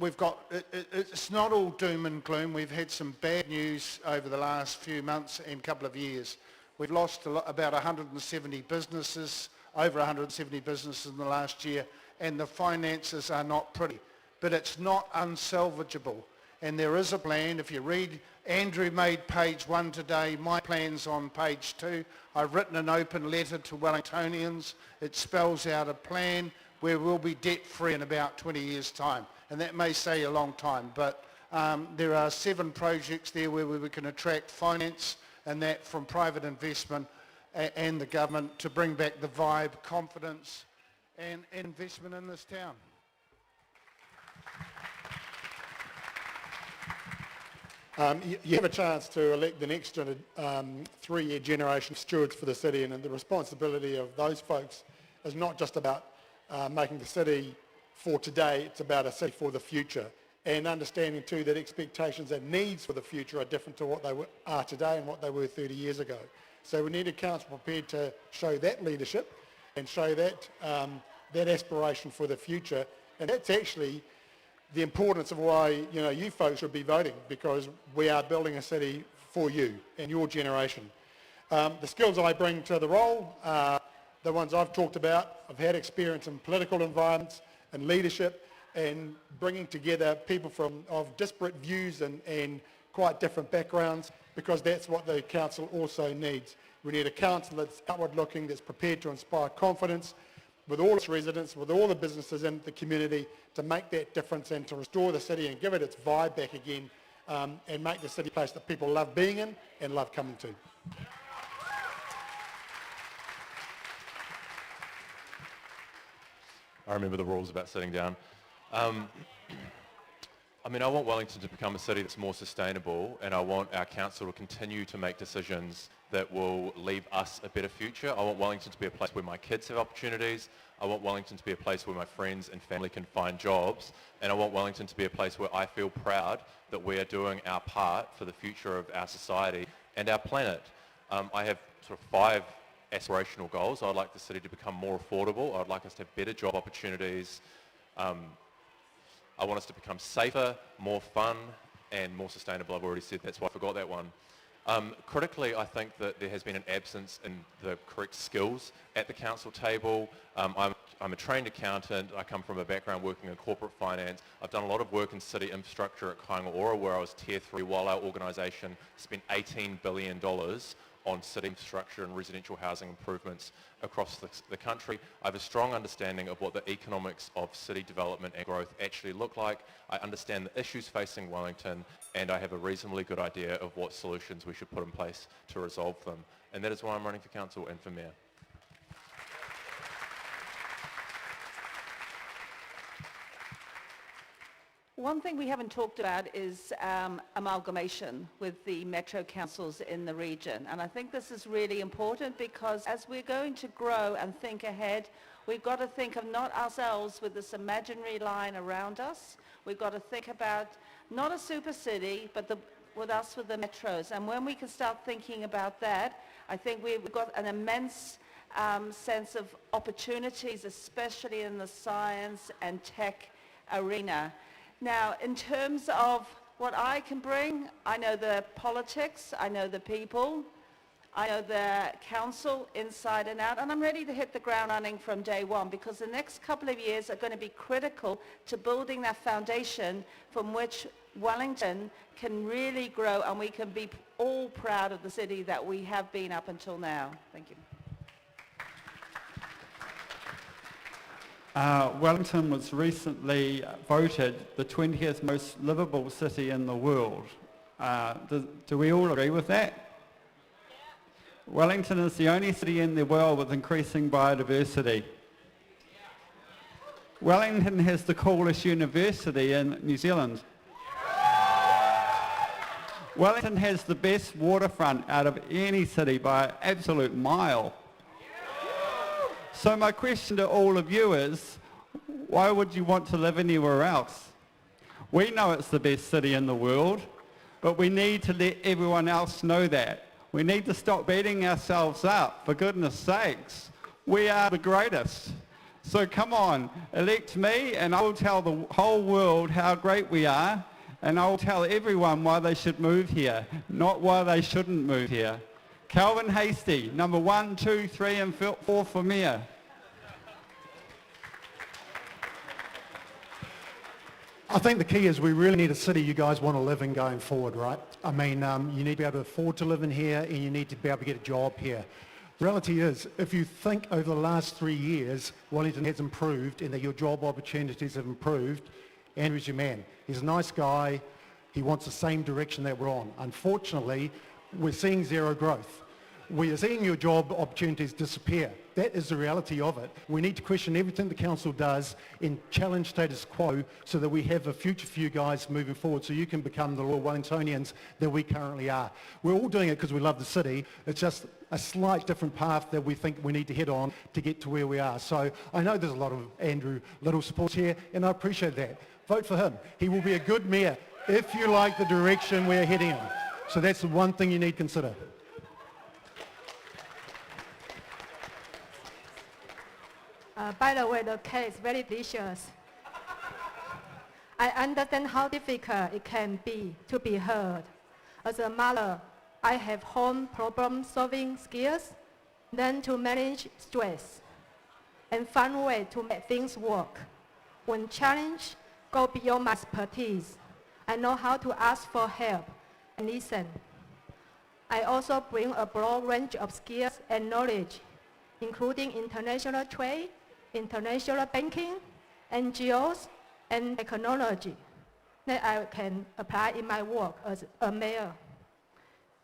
not all doom and gloom. We've had some bad news over the last few months and couple of years. We've lost about 170 businesses, over 170 businesses in the last year, and the finances are not pretty. But it's not unsalvageable. And there is a plan. If you read, Andrew made page 1 today, my plan's on page 2. I've written an open letter to Wellingtonians. It spells out a plan where we'll be debt-free in about 20 years' time. And that may say a long time, but there are 7 projects there where we can attract finance and that from private investment and the government to bring back the vibe, confidence and investment in this town. You have a chance to elect the next 3-year generation of stewards for the city, and the responsibility of those folks is not just about making the city for today, it's about a city for the future, and understanding too that expectations and needs for the future are different to what they are today and what they were 30 years ago. So we need a council prepared to show that leadership and show that, that aspiration for the future, and that's actually the importance of why you folks should be voting, because we are building a city for you and your generation. The skills I bring to the role are the ones I've talked about. I've had experience in political environments and leadership and bringing together people of disparate views and quite different backgrounds, because that's what the council also needs. We need a council that's outward looking, that's prepared to inspire confidence with all its residents, with all the businesses in the community, to make that difference and to restore the city and give it its vibe back again, and make the city a place that people love being in and love coming to. I remember the rules about sitting down. I want Wellington to become a city that's more sustainable, and I want our council to continue to make decisions that will leave us a better future. I want Wellington to be a place where my kids have opportunities. I want Wellington to be a place where my friends and family can find jobs. And I want Wellington to be a place where I feel proud that we are doing our part for the future of our society and our planet. I have sort of 5 aspirational goals. I'd like the city to become more affordable. I'd like us to have better job opportunities. I want us to become safer, more fun, and more sustainable. I've already said that's why I forgot that one. Critically, I think that there has been an absence in the correct skills at the council table. I'm a trained accountant. I come from a background working in corporate finance. I've done a lot of work in city infrastructure at Kaingaora, where I was Tier 3, while our organisation spent $18 billion on city infrastructure and residential housing improvements across the country. I have a strong understanding of what the economics of city development and growth actually look like. I understand the issues facing Wellington, and I have a reasonably good idea of what solutions we should put in place to resolve them. And that is why I'm running for council and for mayor. One thing we haven't talked about is amalgamation with the metro councils in the region. And I think this is really important, because as we're going to grow and think ahead, we've got to think of not ourselves with this imaginary line around us. We've got to think about not a super city, but with us with the metros. And when we can start thinking about that, I think we've got an immense sense of opportunities, especially in the science and tech arena. Now, in terms of what I can bring, I know the politics, I know the people, I know the council inside and out, and I'm ready to hit the ground running from day one, because the next couple of years are going to be critical to building that foundation from which Wellington can really grow and we can be all proud of the city that we have been up until now. Thank you. Wellington was recently voted the 20th most livable city in the world. Do we all agree with that? Wellington is the only city in the world with increasing biodiversity. Wellington has the coolest university in New Zealand. Wellington has the best waterfront out of any city by an absolute mile. So my question to all of you is, why would you want to live anywhere else? We know it's the best city in the world, but we need to let everyone else know that. We need to stop beating ourselves up, for goodness sakes. We are the greatest. So come on, elect me and I will tell the whole world how great we are, and I will tell everyone why they should move here, not why they shouldn't move here. Kelvin Hastie, number 1, 2, 3 and 4 for Mayor. I think the key is we really need a city you guys want to live in going forward, right? I mean, you need to be able to afford to live in here and you need to be able to get a job here. The reality is, if you think over the last 3 years, Wellington has improved and that your job opportunities have improved, Andrew's your man. He's a nice guy. He wants the same direction that we're on. Unfortunately, we're seeing zero growth. We are seeing your job opportunities disappear. That is the reality of it. We need to question everything the council does and challenge status quo so that we have a future for you guys moving forward so you can become the loyal Wellingtonians that we currently are. We're all doing it because we love the city. It's just a slight different path that we think we need to head on to get to where we are. So I know there's a lot of Andrew Little support here and I appreciate that. Vote for him. He will be a good mayor if you like the direction we're heading in. So that's the one thing you need to consider. By the way, the cake is very delicious. I understand how difficult it can be to be heard. As a mother, I have home problem-solving skills, learn to manage stress, and find a way to make things work. When challenged, go beyond my expertise. I know how to ask for help and listen. I also bring a broad range of skills and knowledge, including international trade, international banking, NGOs, and technology that I can apply in my work as a mayor.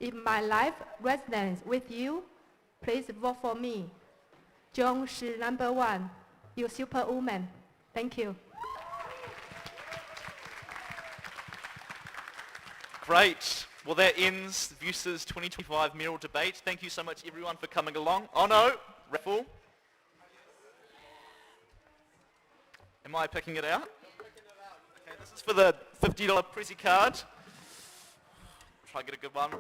If my life resonates with you, please vote for me. Joan Shi, number 1, you superwoman. Thank you. Great. Well, that ends VUWSA's 2025 mayoral debate. Thank you so much, everyone, for coming along. Oh no, raffle. Am I picking it out? Okay, this is for the $50 Prezi card. Try to get a good one.